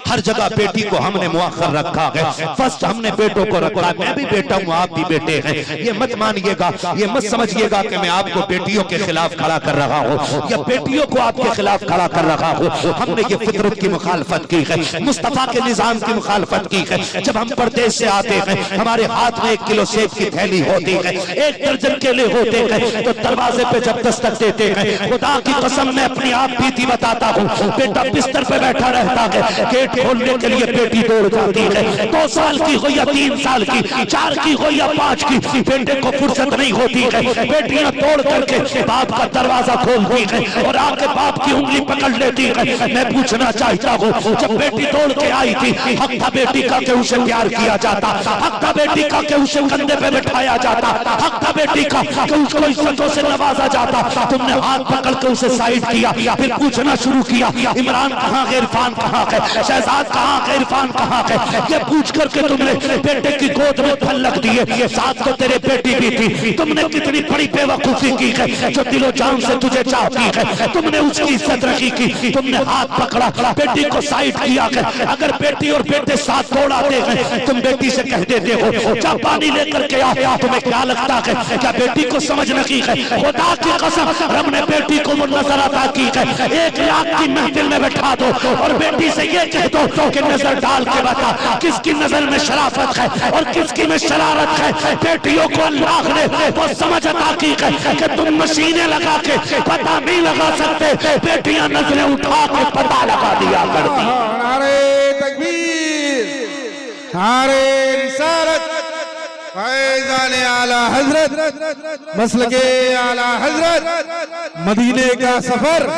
हर जगह बेटी को हमने मुअख्खर रखा है, फर्स्ट हमने बेटों को रखा है। मैं भी बेटा हूँ, आप भी बेटे हैं। ये मत मानिएगा, ये मत समझिएगा कि मैं आपको बेटियों के खिलाफ खड़ा कर रहा हूँ या बेटियों को आपके खिलाफ खड़ा कर रहा हूँ। हमने ये फितरत की मुखालफत की है, मुस्तफा के निजाम की मुखालफत की है। जब हम परदेश से आते हैं, हमारे हाथ में 1 किलो सेब की थैली होती है, 1 दर्जन केले होते हैं, तो दरवाजे पे जब दस्तक देते हैं, खुदा की कसम मैं अपनी आप बीती बताता हूँ, बेटा बिस्तर पे बैठा रहता है, गेट खोलने के लिए बेटी दौड़ जाती है। 2 साल की हो या 3 साल की, 4 की हो या 5 की, बेटे को फुर्सत नहीं होती है। बेटियां तोड़ करके बाप का दरवाजा खोलती है और आके बाप की उंगली पकड़ लेती है। मैं पूछना चाहता हूँ, जब बेटी दौड़ के आई थी, हक था बेटी का के उसे प्यार किया जाता, हक था बेटी का के उसे कंधे पे बैठाया जाता, हक था बेटी का कि उसको इज्जतों से नवाजा जाता। तुमने हाथ पकड़ के उसे साइड किया, फिर पूछना शुरू किया, इमरान कहाँ है, इरफान कहाँ है, शहजाद कहाँ है, इरफान कहाँ है। ये पूछ करके तुमने बेटे की गोद में पलक दिए, साथ तो तेरे बेटी भी थी। तुमने कितनी बड़ी बेवकूफी की है, जो दिलो जान से तुझे चाहती है, तुमने उसकी इज्जत रखी की, तुमने हाथ पकड़ा, बेटी को साइड किया। अगर बेटी और बेटे साथ दौड़ आते हैं, तुम बेटी से कह देते हो जा पानी लेकर के आ, तुम्हें क्या लगता है क्या बेटी को समझ नहीं है? खुदा की कसम, रब ने बेटी को वो नजर अता की है। 1 लाख की महफिल में बैठा दो और बेटी से ये कह दो कि नजर डाल के बता किसकी नजर में शराफत है और किसकी में शरारत है। बेटियों को अल्लाह ने वो समझ अता की है कि तुम मशीनें लगा के पता नहीं लगा सकते, बेटियां नजरें उठा के पता लगा दिया करती। नारे तकबीर, नारे रिसालत, फैज़ान आला हजरत, मसलके आला हजरत, मदीने का सफर,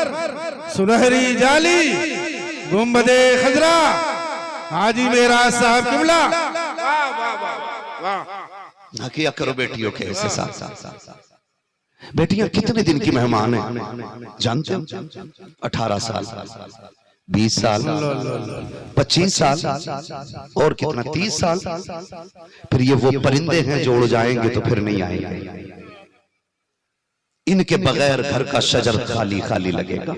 सुनहरी जाली, गुंबदे खजरा, हाजी मेरा साहब किबला। ना किया करो बेटियों के ऐसे साथ। बेटियां कितने दिन की मेहमान हैं जानते हो? 18 साल, 20 साल, 25 साल और कितना 30 साल। फिर ये वो परिंदे हैं जो उड़ जाएंगे तो फिर नहीं आएंगे। इनके बगैर घर का शजर खाली खाली लगेगा।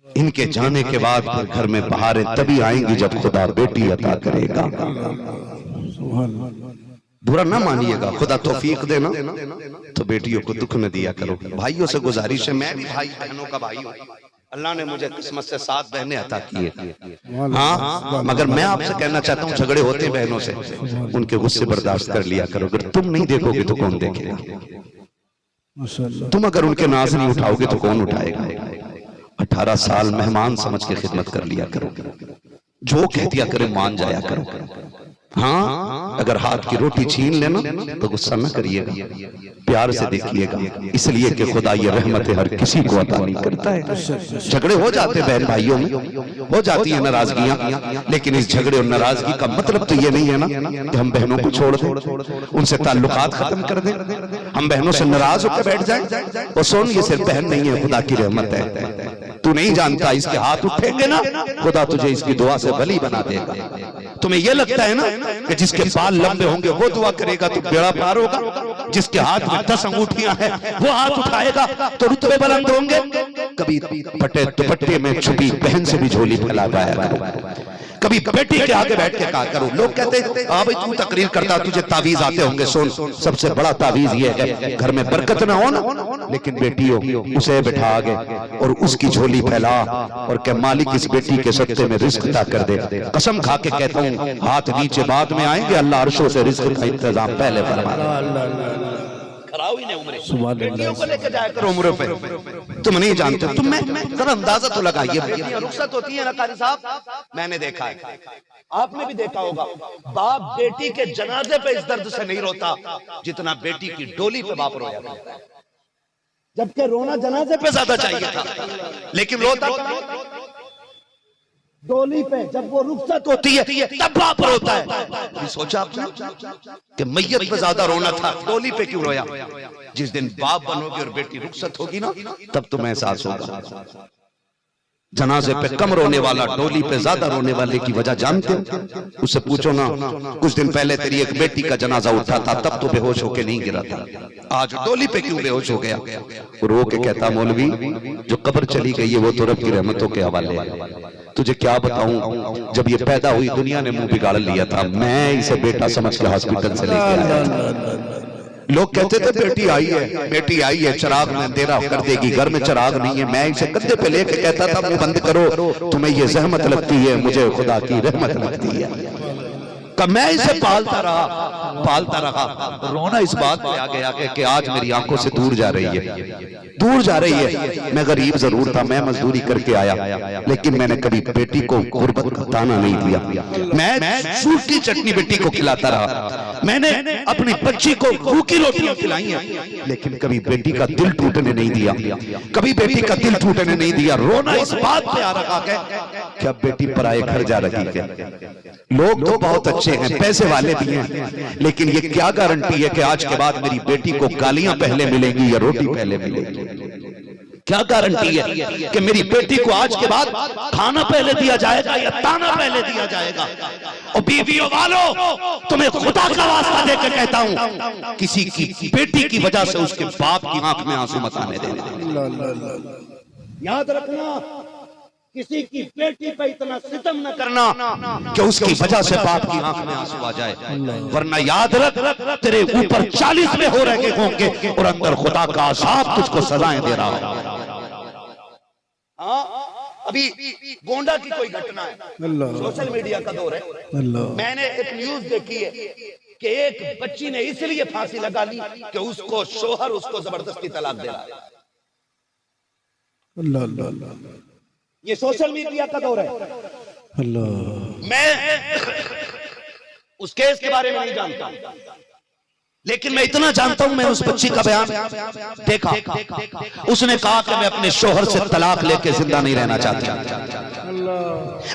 इनके जाने के बाद फिर घर में बहारें तभी आएंगी जब खुदा बेटी अता करेगा। बुरा ना मानिएगा, खुदा तौफीक देना तो बेटियों को दुख न दिया करो। भाइयों से गुजारिश है, मैं भी भाई बहनों का भाई हूँ, अल्लाह ने मुझे किस्मत से 7 बहनें अता की है। हाँ, मगर मैं आपसे कहना चाहता हूँ, झगड़े होते हैं बहनों से, उनके गुस्से बर्दाश्त कर लिया करो। अगर तुम नहीं देखोगे तो कौन देखेगा? तुम अगर उनके नाज नहीं उठाओगे तो कौन उठाएगा? 18 साल मेहमान समझ के खिदमत कर लिया करो, जो कह दिया करे मान जाया करो। हाँ, अगर हाथ की रोटी छीन लेना तो गुस्सा न करिएगा, प्यार से देखिएगा, इसलिए कि खुदा ये रहमतें हर किसी को अता नहीं करता है। झगड़े हो जाते बहन भाइयों में, हो जाती है नाराजगियां, लेकिन इस झगड़े और नाराजगी का मतलब तो ये नहीं है ना कि हम बहनों को छोड़ दें, उनसे ताल्लुकात खत्म कर दें, हम बहनों से नाराज होकर बैठ जाएं। और सुन, ये सिर्फ बहन नहीं है, खुदा की रहमत है। तू नहीं जानता, इसके हाथ उठेंगे ना, खुदा तुझे इसकी दुआ से भली बना देगा। तुम्हें यह लगता है ना कि जिसके बाल लंबे होंगे वो दुआ करेगा तो बेड़ा पार होगा, जिसके हाथ में 10 अंगूठियां हैं वो हाथ उठाएगा तो रुतबे बुलंद होंगे। कभी फटे दुपट्टे में छुपी बहन से भी झोली फैला पाया करो। कभी बेटी के आगे बैठ के कहा करो। लोग कहते हैं हाँ भाई तू तकरीर करता, तुझे तावीज आते होंगे। सुन, सबसे बड़ा तावीज ये है, घर में बरकत ना हो ना, लेकिन बेटी हो, उसे बिठा आगे और उसकी झोली फैला और कह मालिक इस बेटी के सत्ते में रिस्क अता कर दे। कसम खा के कहता हूँ, हाथ नीचे बाद में आएंगे, अल्लाह अर्शों से रिस्क का इंतजाम पहले फरमा देगा। कराओ ही नहीं उम्रे, बेटियों को लेकर जाया करो उम्र पे। तुम नहीं जानते, तुम में जरा अंदाजा तो लगाइए। बेटियां रुखसत होती है ना कारी साहब, मैंने देखा है, आपने भी देखा होगा, बाप बेटी के जनाजे पे इस दर्द से नहीं रोता जितना बेटी की डोली पे बाप रोया था। जबकि रोना जनाजे पे ज्यादा चाहिए था, लेकिन रोता डोली पे। जब वो रुखसत होती है तब बाप रोता है। सोचा आपने कि मैयत पे ज्यादा रोना था, डोली पे क्यों रोया? जिस दिन बाप बनोगे और बेटी रुखसत होगी ना, तब तुम्हें एहसास होगा। जनाजे पे कम रोने वाला डोली पे ज्यादा रोने वाले की वजह जानते हो? उससे पूछो ना, कुछ दिन पहले तेरी एक बेटी का जनाजा उठा था, तब तो बेहोश होके नहीं गिरा था, आज डोली पे क्यों बेहोश हो गया? रो के कहता मौलवी जो कब्र चली गई है वो तो रब की रहमतों के हवाले है। तुझे क्या बताऊं, जब ये पैदा हुई दुनिया ने मुंह बिगाड़ लिया था, मैं इसे बेटा समझ के हॉस्पिटल से लेके आया था। लोग कहते थे बेटी आई है, बेटी आई है, चिराग में अंधेरा कर देगी, घर में चिराग नहीं है। मैं इसे कंधे पे लेके कहता था मुंह बंद करो, तुम्हें ये जहमत लगती है, मुझे खुदा की रहमत लगती है। मैं इसे पालता रहा। रोना इस बात पे आ गया कि आज मेरी आंखों से दूर जा रही है। मैं गरीब जरूर था, मैं मजदूरी करके आया, लेकिन मैंने कभी बेटी को गुर्बत का ताना नहीं दिया। मैं सूखी चटनी बेटी को खिलाता रहा, मैंने अपनी बच्ची को रूखी रोटियां खिलाई हैं, लेकिन कभी बेटी का दिल टूटने नहीं दिया, कभी बेटी का दिल टूटने नहीं दिया। रोना इस बात पे आ रहा है कि अब बेटी पराए घर जा रही है। लोग तो बहुत अच्छे हैं, पैसे वाले भी हैं, लेकिन ये क्या गारंटी है कि आज के बाद मेरी बेटी को गालियां पहले मिलेंगी या रोटी पहले मिलेगी? क्या गारंटी है कि मेरी बेटी को आज के बाद खाना पहले दिया जाएगा या ताना पहले दिया जाएगा? और बीवियों वालों, तुम्हें खुदा का वास्ता देकर कहता हूं, किसी की बेटी की वजह से उसके बाप की आंख में आंसू मत आने देना। याद रखना, किसी की बेटी पे इतना सितम न करना कि उसकी वजह से बाप की आंख में आंसू आ जाए, वरना याद रख तेरे ऊपर 40 में हो रहे होंगे और अंदर खुदा का अज़ाब तुझको सजाएं दे रहा है। अभी गोंडा की कोई घटना है, सोशल मीडिया का दौर है, मैंने एक न्यूज देखी है कि एक बच्ची ने इसलिए फांसी लगा ली कि उसको शोहर उसको जबरदस्ती तलाक दे रहा है। ये सोशल मीडिया का दौर है। मैं उस केस के बारे में नहीं जानता, लेकिन मैं इतना जानता हूं, मैं उस बच्ची का बयान देखा। उसने कहा कि मैं अपने शोहर से तलाक लेके जिंदा नहीं रहना चाहती,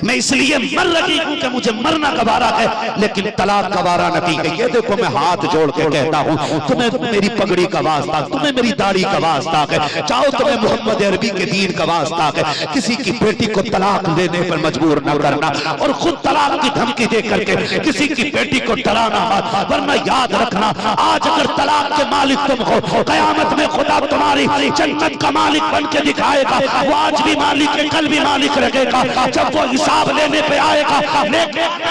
मैं इसलिए मर रही हूं कि मुझे मरना गवारा है, लेकिन तलाक गवारा नहीं है। ये देखो, मैं हाथ जोड़ के कहता हूं, तुम्हें मेरी पगड़ी का वास्ता, तुम्हें मेरी दाढ़ी का वास्ता है, चाहो तुम्हें मोहम्मद अरबी के दीन का वास्ता है, किसी की बेटी को तलाक देने पर मजबूर न करना और खुद तलाक की धमकी दे करके किसी की बेटी को डराना मत। वरना याद रखना, आज अगर तलाक के मालिक तुम हो, कयामत में खुदा तुम्हारी जन्नत का मालिक बन के दिखाएगा। वो आज भी मालिक है, कल भी मालिक रहेगा। जब वो हिसाब लेने पे आएगा,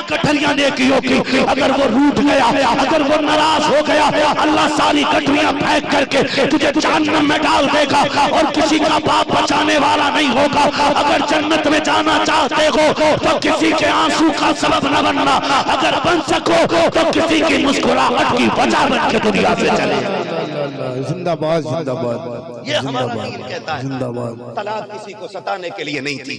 गठरियां नेकियों की, अगर वो रूठ गया, अगर वो नाराज हो गया, अल्लाह सारी गठरियां फेंक करके तुझे जहन्नम में डाल देगा और किसी का बाप बचाने वाला नहीं होगा। अगर जन्नत में जाना चाहते हो तो किसी के आंसू का सबब न बनना, अगर बन सको तो किसी की मुस्कुराहट की वजह बन के दुनिया से चले। जिंदाबाद जिंदाबाद। ये हमारा दीन कहता है, तलाक किसी को सताने के लिए नहीं थी,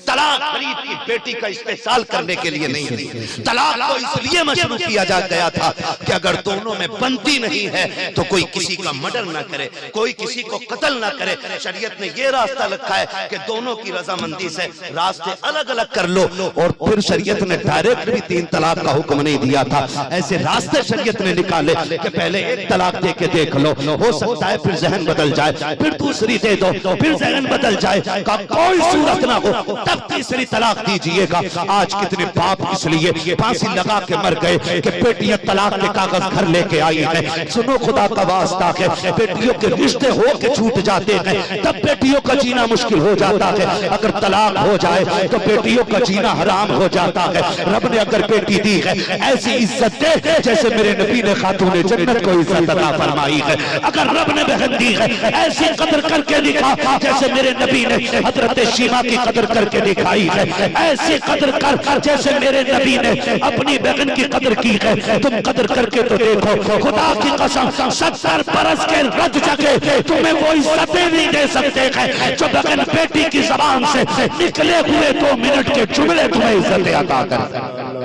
तलाक गरीब की बेटी का इस्तेसाल करने के लिए नहीं थी। तलाक तो इसलिए मशरू किया जा गया था कि अगर दोनों में बनती नहीं है तो कोई किसी का मर्डर ना करे, कोई किसी को कत्ल ना करे। शरीयत ने ये रास्ता रखा है कि दोनों की रजामंदी से रास्ते अलग अलग कर लो, और फिर शरीयत ने डायरेक्ट भी 3 तलाक का हुक्म नहीं दिया था। ऐसे रास्ते शरीयत ने निकाले कि पहले 1 तलाक दे के देख लो, हो सकता है फिर जहन बदल जाए, फिर दूसरी दे दो, फिर जहन बदल जाए, का कोई सूरत ना हो तब तीसरी तलाक दीजिएगा। आज कितने बाप इसलिए फांसी लगा के मर गए कि बेटियां तलाक के कागज घर लेके आई है। सुनो खुदा का वास्ता है, बेटियों के रिश्ते हो के छूट जाते हैं तब बेटियों का जीना मुश्किल हो जाता है। अगर तलाक हो जाए तो बेटियों का जीना हराम हो जाता है। रब ने अगर बेटी दी है ऐसी इज्जत दे जैसे मेरे नबी ने खातूने जन्नत को इज्जत अता फरमाई है। अगर रब ने बहन दी है ऐसी कदर करके दिखा जैसे मेरे नबी ने हजरत शीमा की कदर करके दिखाई है। ऐसी कदर कर जैसे मेरे नबी ने अपनी बहन की कदर की है। तुम कदर करके तो देखो, खुदा की कसम 70 बरस के रज जगे तुम्हें वो इज्जतें नहीं दे सकते हैं जो बहन बेटी की जबान से निकले हुए 2 मिनट के जुमले तुम्हें इज्जतें अता करें।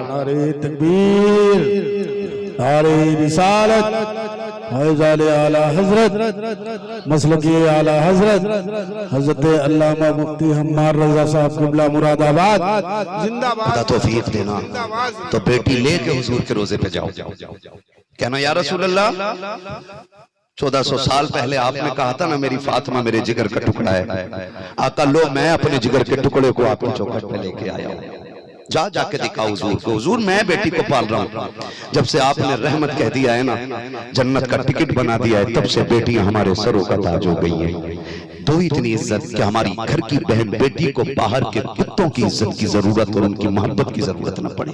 नारे तकबीर, नारे रिसालत, फैज़ान आला हजरत, मसलकी आला हजरत हजरत अल्लामा मुफ्ती हम्मार रजा साहब क़िबला मुरादाबाद जिंदाबाद। खुदा तौफीक देना तो बेटी लेके हुजूर के रोजे पे जाओ, कहना या रसूल अल्लाह 1400 साल पहले आपने कहा था ना मेरी फातिमा मेरे जिगर का टुकड़ा है। आका लो मैं अपने जिगर के टुकड़े को आपकी चौखट पे लेके आया हूं, जा जाके दिखा हुजूर को। हुजूर मैं बेटी को पाल रहा हूँ, जब से आपने रहमत कह दिया है ना, जन्नत का टिकट बना दिया है, तब से बेटियां हमारे सरों का ताज हो गई हैं। दो इतनी इज्जत कि हमारी घर की बहन बेटी को बाहर के कुत्तों की इज्जत की जरूरत और उनकी मोहब्बत की जरूरत न पड़े।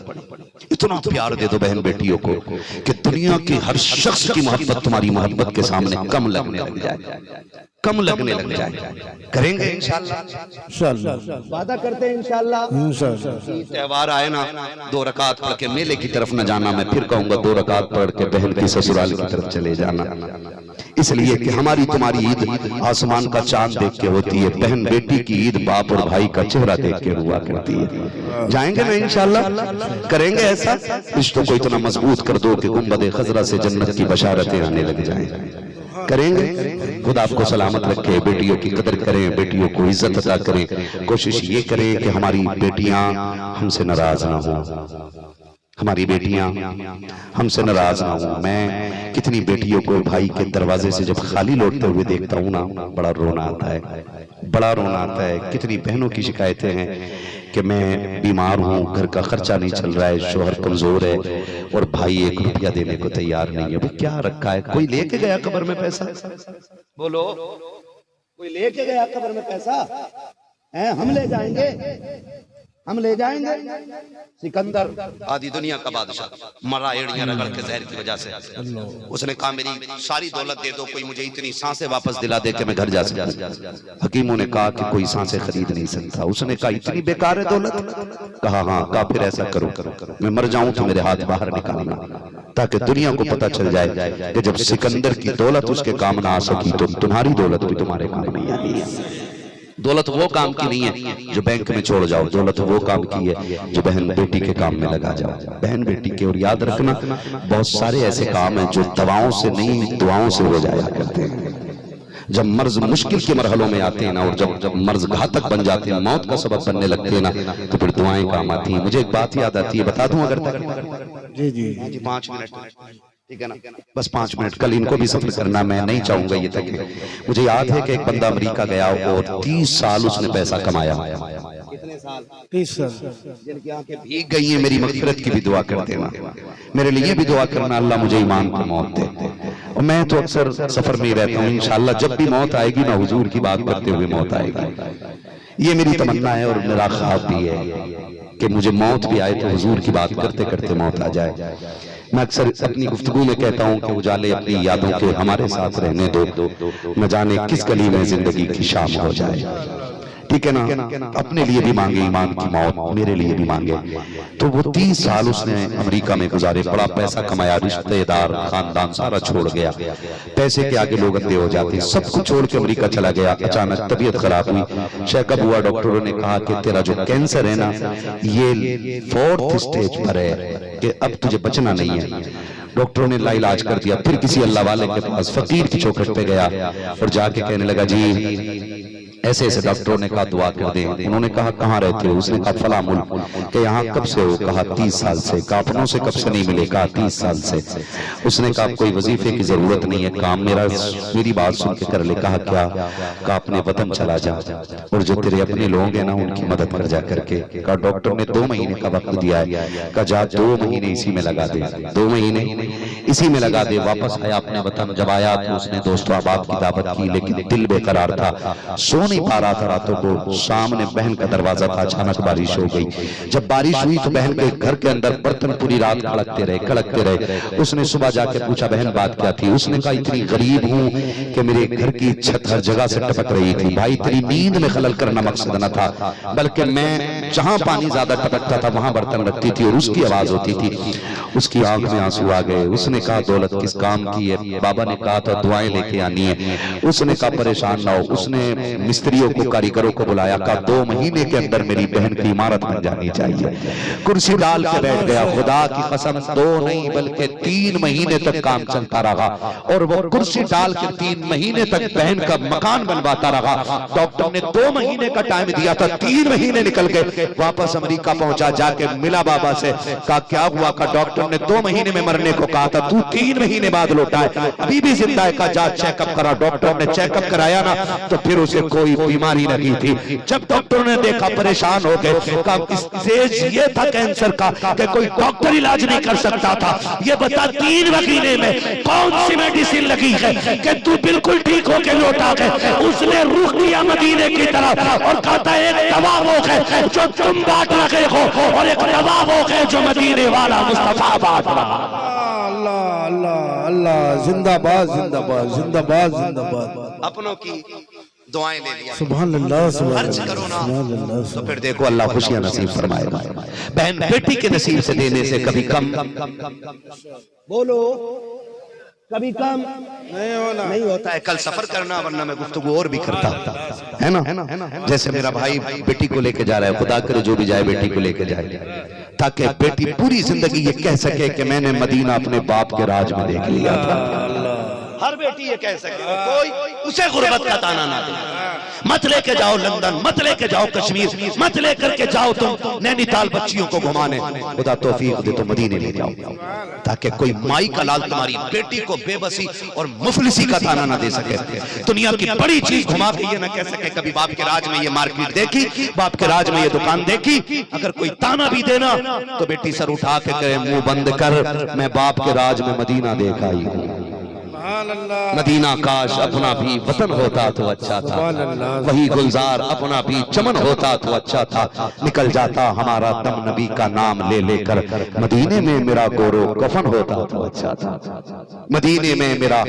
इतना प्यार दे दो बहन बेटियों को कि दुनिया की हर शख्स की मोहब्बत तुम्हारी मोहब्बत के सामने कम लगने लग जाए, कम लगने लग जाए। करेंगे इंशाल्लाह, इंशाल्लाह वादा करते हैं इंशाल्लाह। इंशाल्लाह त्योहार आए ना 2 रकात पढ़ के मेले की तरफ न जाना, मैं फिर कहूंगा 2 रकात पढ़ के बहन की ससुराल की तरफ चले जाना। इसलिए कि हमारी तुम्हारी ईद आसमान का चांद देख के होती है, बहन बेटी की ईद बाप और भाई का चेहरा देख के हुआ करती है। जाएंगे ना इंशाल्लाह, करेंगे ऐसा। रिश्तों को इतना मजबूत कर दो कि गुंबद खजरा से जन्नत की बशारतें आने लग जाएं। करेंगे। खुदा आपको सलामत रखे, बेटियों की कदर करें, बेटियों को इज्जत अता करें। कोशिश ये करें कि हमारी बेटियां हमसे नाराज ना हो, हमारी बेटियां हमसे नाराज ना हो। मैं कितनी बेटियों को भाई के दरवाजे से जब खाली लौटते हुए देखता हूँ ना, बड़ा रोना आता है, बड़ा रोना आता है। कितनी बहनों की शिकायतें हैं कि मैं बीमार हूँ, घर का खर्चा नहीं चल रहा है, शोहर कमजोर है और भाई 1 रुपया देने को तैयार नहीं है। भाई क्या रखा है? कोई लेके गया कब्र में पैसा? बोलो, कोई लेके गया कब्र में पैसा है? हम ले जाएंगे, हम ले जाएंगे। सिकंदर आधी दुनिया का बादशाह मरा एड़ियां रगड़ के जहर की वजह से, उसने कहा मेरी सारी दौलत दे दो, कोई मुझे इतनी सांसें वापस दिला दे कि मैं घर जा सकूं। हकीमों ने कहा कि कोई सांसें खरीद नहीं सकता। उसने कहा इतनी बेकार है दौलत? कहा हाँ। कहा फिर ऐसा करो, मैं मर जाऊं तो मेरे हाथ बाहर निकालना, ताकि दुनिया को पता चल जाए कि जब सिकंदर की दौलत उसके काम ना आ सकी तो तुम्हारी दौलत भी तुम्हारे काम नहीं आनी है। दौलत वो काम की नहीं है जो बैंक में छोड़ जाओ, दौलत वो काम की है जो बहन बेटी के काम में लगा जाओ, बहन बेटी के। और याद रखना बहुत सारे ऐसे काम हैं जो दवाओं से नहीं दुआओं से हो जाया करते हैं। जब मर्ज मुश्किल के मरहलों में आते हैं ना, और जब मर्ज घातक बन जाते हैं, मौत का सबब बनने लगते हैं ना, तो फिर दुआएं काम आती हैं। मुझे एक बात याद आती है, बता दूं अगर तक? जी जी जी 5 मिनट, ठीक है ना? बस 5 मिनट। कल इनको भी सफर करना, मैं नहीं चाहूंगा ये तक। मुझे याद है कि एक बंदा अमेरिका गया और 30 साल उसने पैसा कमाया। कितने साल? 30 साल। जिनकी आंखें भीग गई है, मेरी मगफिरत की भी दुआ कर देना, मेरे लिए भी दुआ करना, अल्लाह मुझे ईमान की मौत दे। और मैं तो अक्सर सफर में ही रहता हूँ, इंशाल्लाह जब भी मौत आएगी ना, हुजूर की बात करते हुए मौत आएगी। ये मेरी तमन्ना है और मेरा ख्वाब भी है कि मुझे मौत भी आए तो हुजूर की बात करते करते मौत आ जाए। मैं अक्सर अपनी गुफ्तगू में कहता हूँ कि उजाले अपनी यादों के हमारे साथ रहने दो, न जाने किस गली में जिंदगी की शाम हो जाए। ठीक है ना? अपने लिए भी मांगे ईमान की मौत, मेरे लिए भी मांगे। तो वो 30 साल उसने अमेरिका में गुजारे, बड़ा पैसा कमाया, रिश्तेदार खानदान सारा छोड़ गया। पैसे के आगे लोग अंधे हो जाते हैं, सब कुछ छोड़ के अमेरिका चला गया। अचानक तबीयत खराब हुई, चेकअप हुआ, डॉक्टरों ने कहा कि तेरा जो कैंसर है ना, ये 4th स्टेज पर है, कि अब तुझे बचना नहीं है। डॉक्टरों ने लाइलाज कर दिया। फिर किसी अल्लाह वाले के पास फकीर की चौखट पे गया और जाके कहने लगा, जी ऐसे ऐसे डॉक्टरों ने कहा दुआ कर दे। उन्होंने कहा कहाँ रहते हो? उसने कहा फला मुल्क। कि यहाँ कब से हो? कहा 30 साल से। कहा अपनों से कब से नहीं मिले? कहा 30 साल से। उसने कहा कोई वजीफे की जरूरत नहीं है, काम मेरी बात सुन के कर ले। कहा क्या? कहा अपने वतन चला जा और जो तेरे अपने लोग हैं ना उनकी मदद कर जा करके। कहा डॉक्टर ने 2 महीने का वक्त दिया है। कहा जा 2 महीने इसी में लगा दे, 2 महीने इसी में लगा दे। वापस आया अपने वतन। जब आया तो उसने दोस्तों अहबाब की दावत की, लेकिन दिल बेकरार था, सो नहीं पा रहा था रातों को। सामने बहन का दरवाजा था, अचानक बारिश हो गई। जब बारिश हुई तो बहन के घर के अंदर बर्तन पूरी रात खड़कते रहे। उसने सुबह जाके पूछा बहन बात क्या थी? उसने कहा इतनी गरीब हूँ कि मेरे घर की छत हर जगह से टपक रही थी। भाई तेरी नींद में खलल करना मकसद न था, बल्कि मैं जहां पानी ज्यादा टपकता था वहां बर्तन रखती थी और उसकी आवाज होती थी। उसकी आंख में आंसू आ गए। उसने कहा दौलत किस काम की है? बाबा ने कहा था दुआएं लेके आनी है। उसने कहा परेशान ना हो। उसने मिस्त्रियों को, कारीगरों को बुलाया। कहा 2 महीने के अंदर मेरी बहन की इमारत बन जानी चाहिए। कुर्सी डाल के बैठ गया। खुदा की कसम 2 नहीं बल्कि 3 महीने तक काम चलता रहा और वो कुर्सी डाल के 3 महीने तक बहन का मकान बनवाता रहा। डॉक्टर ने 2 महीने का टाइम दिया था, 3 महीने निकल गए। वापस अमेरिका पहुंचा, जाके मिला बाबा से। कहा क्या हुआ? का डॉक्टर ने 2 महीने में मरने को कहा था, तू 3 महीने बाद लौटा है, अभी भी जिंदा है। का जा चेकअप करा। डॉक्टर ने चेकअप कराया ना तो फिर उसे कोई बीमारी नहीं थी। जब डॉक्टर ने देखा परेशान हो गए। स्टेज ये था कैंसर का कि कोई डॉक्टर इलाज नहीं कर सकता था। ये बता 3 महीने में कौन सी मेडिसिन लगी है कि तू बिल्कुल ठीक होके लौटा गए? उसने रुख किया मदीने की तरफ और कहा था एक दवा वो है जो तुम बांट रहे हो और एक दवा वो है जो मदीने वाला मुस्तफा बांट रहा। अल्लाह अल्लाह अल्लाह, जिंदाबाद जिंदाबाद जिंदाबाद जिंदाबाद। अपनों की दुआएं ले लिया। सुभान अल्लाह खर्च करो ना तो फिर देखो अल्लाह खुशियां नसीब फरमाएगा। बहन बेटी के नसीब से देने से कभी कम, बोलो, कभी कम नहीं होता है। कल सफर करना, वरना मैं गुफ्तगू और भी करता है ना। जैसे मेरा भाई बेटी को लेके जा रहा है, खुदा करे जो भी जाए बेटी को लेके जाए, ताकि बेटी पूरी जिंदगी ये कह सके कि मैंने मदीना अपने बाप के राज में देख लिया था। हर बेटी ये कह सके, कोई उसे गुर्बत का ताना ना दे। मत लेके जाओ लंदन, मत लेके जाओ कश्मीर, मत लेकर के जाओ तुम नैनीताल बच्चियों को घुमाने। खुदा तौफीक दे तो मदीने ले जाओ, ताकि कोई माई का लाल तुम्हारी बेटी को बेबसी और मुफलिसी का ताना ना दे सके। दुनिया की बड़ी चीज घुमा के ये ना कह सके कभी बाप के राज में ये मार्केट देखी, बाप के राज में ये दुकान देखी। अगर कोई ताना भी देना तो बेटी सर उठा के कहे मुंह बंद कर, मैं बाप के राज में मदीना देख आई हूँ। मदीना काश अपना भी वतन होता तो अच्छा था, वही गुलजार अपना भी चमन होता तो अच्छा था। निकल जाता हमारा दम नबी का नाम ले लेकर, मदीने में मेरा गोरो कफन होता तो अच्छा था। मदीने में मेरा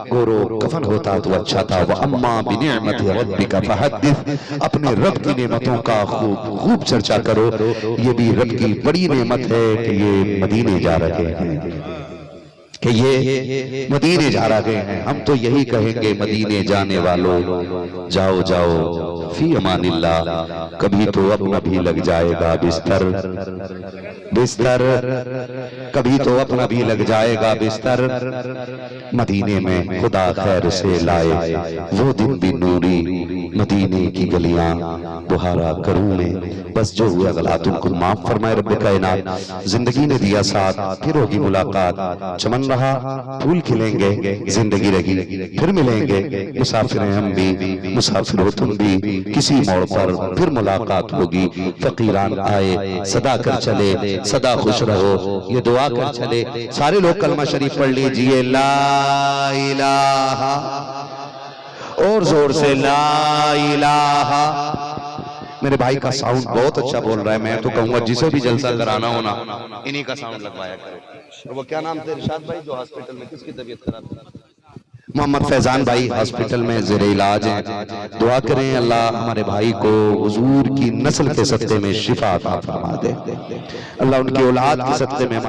गोरो कफन होता तो अच्छा था। वह अम्मा बिनिअमति रब्बिका फहद्दिस, अपने रब की नेमतों का खूब खूब चर्चा करो। ये भी रब की बड़ी नेमत है कि ये मदीने जा रहे हैं, कि ये मदीने जा रहे हैं। हम तो यही कहेंगे मदीने जाने वालों जाओ जाओ फी अमानिल्लाह, कभी तो अपना भी लग जाएगा बिस्तर बिस्तर, कभी तो अपना भी लग जाएगा बिस्तर। मदीने में खुदा खैर से लाए वो दिन भी नूरी, मदीने की गलियां बुहारा करूं में। बस जो हुआ गलत उनको माफ फरमाए रब्बे कायनात। जिंदगी ने दिया साथ, फिर होगी मुलाकात। चमन रहा फूल खिलेंगे, जिंदगी रही फिर मिलेंगे। मुसाफिर हैं हम भी, मुसाफिर हो तुम भी, किसी मोड़ पर फिर मुलाकात होगी। फकीरान आए सदा कर चले, सदा खुश रहो ये दुआ कर चले। सारे लोग कलमा शरीफ पढ़ लीजिए, ला इलाहा, और जोर से ला इलाहा। मेरे भाई का साउंड बहुत अच्छा बोल रहा है। मैं तो कहूंगा जिसे भी जलसा कराना हो ना इन्हीं का साउंड लगवाया करे। वो क्या नाम थे इरशाद भाई जो हॉस्पिटल में किसकी तबीयत खराब थी? मोहम्मद फैजान भाई हॉस्पिटल में ज़ेरे इलाज हैं। दुआ करें अल्लाह हमारे भाई को हुजूर की नस्ल के सदक़े में शिफा अता फरमा दे। अल्लाह उनकी औलाद के सदक़े में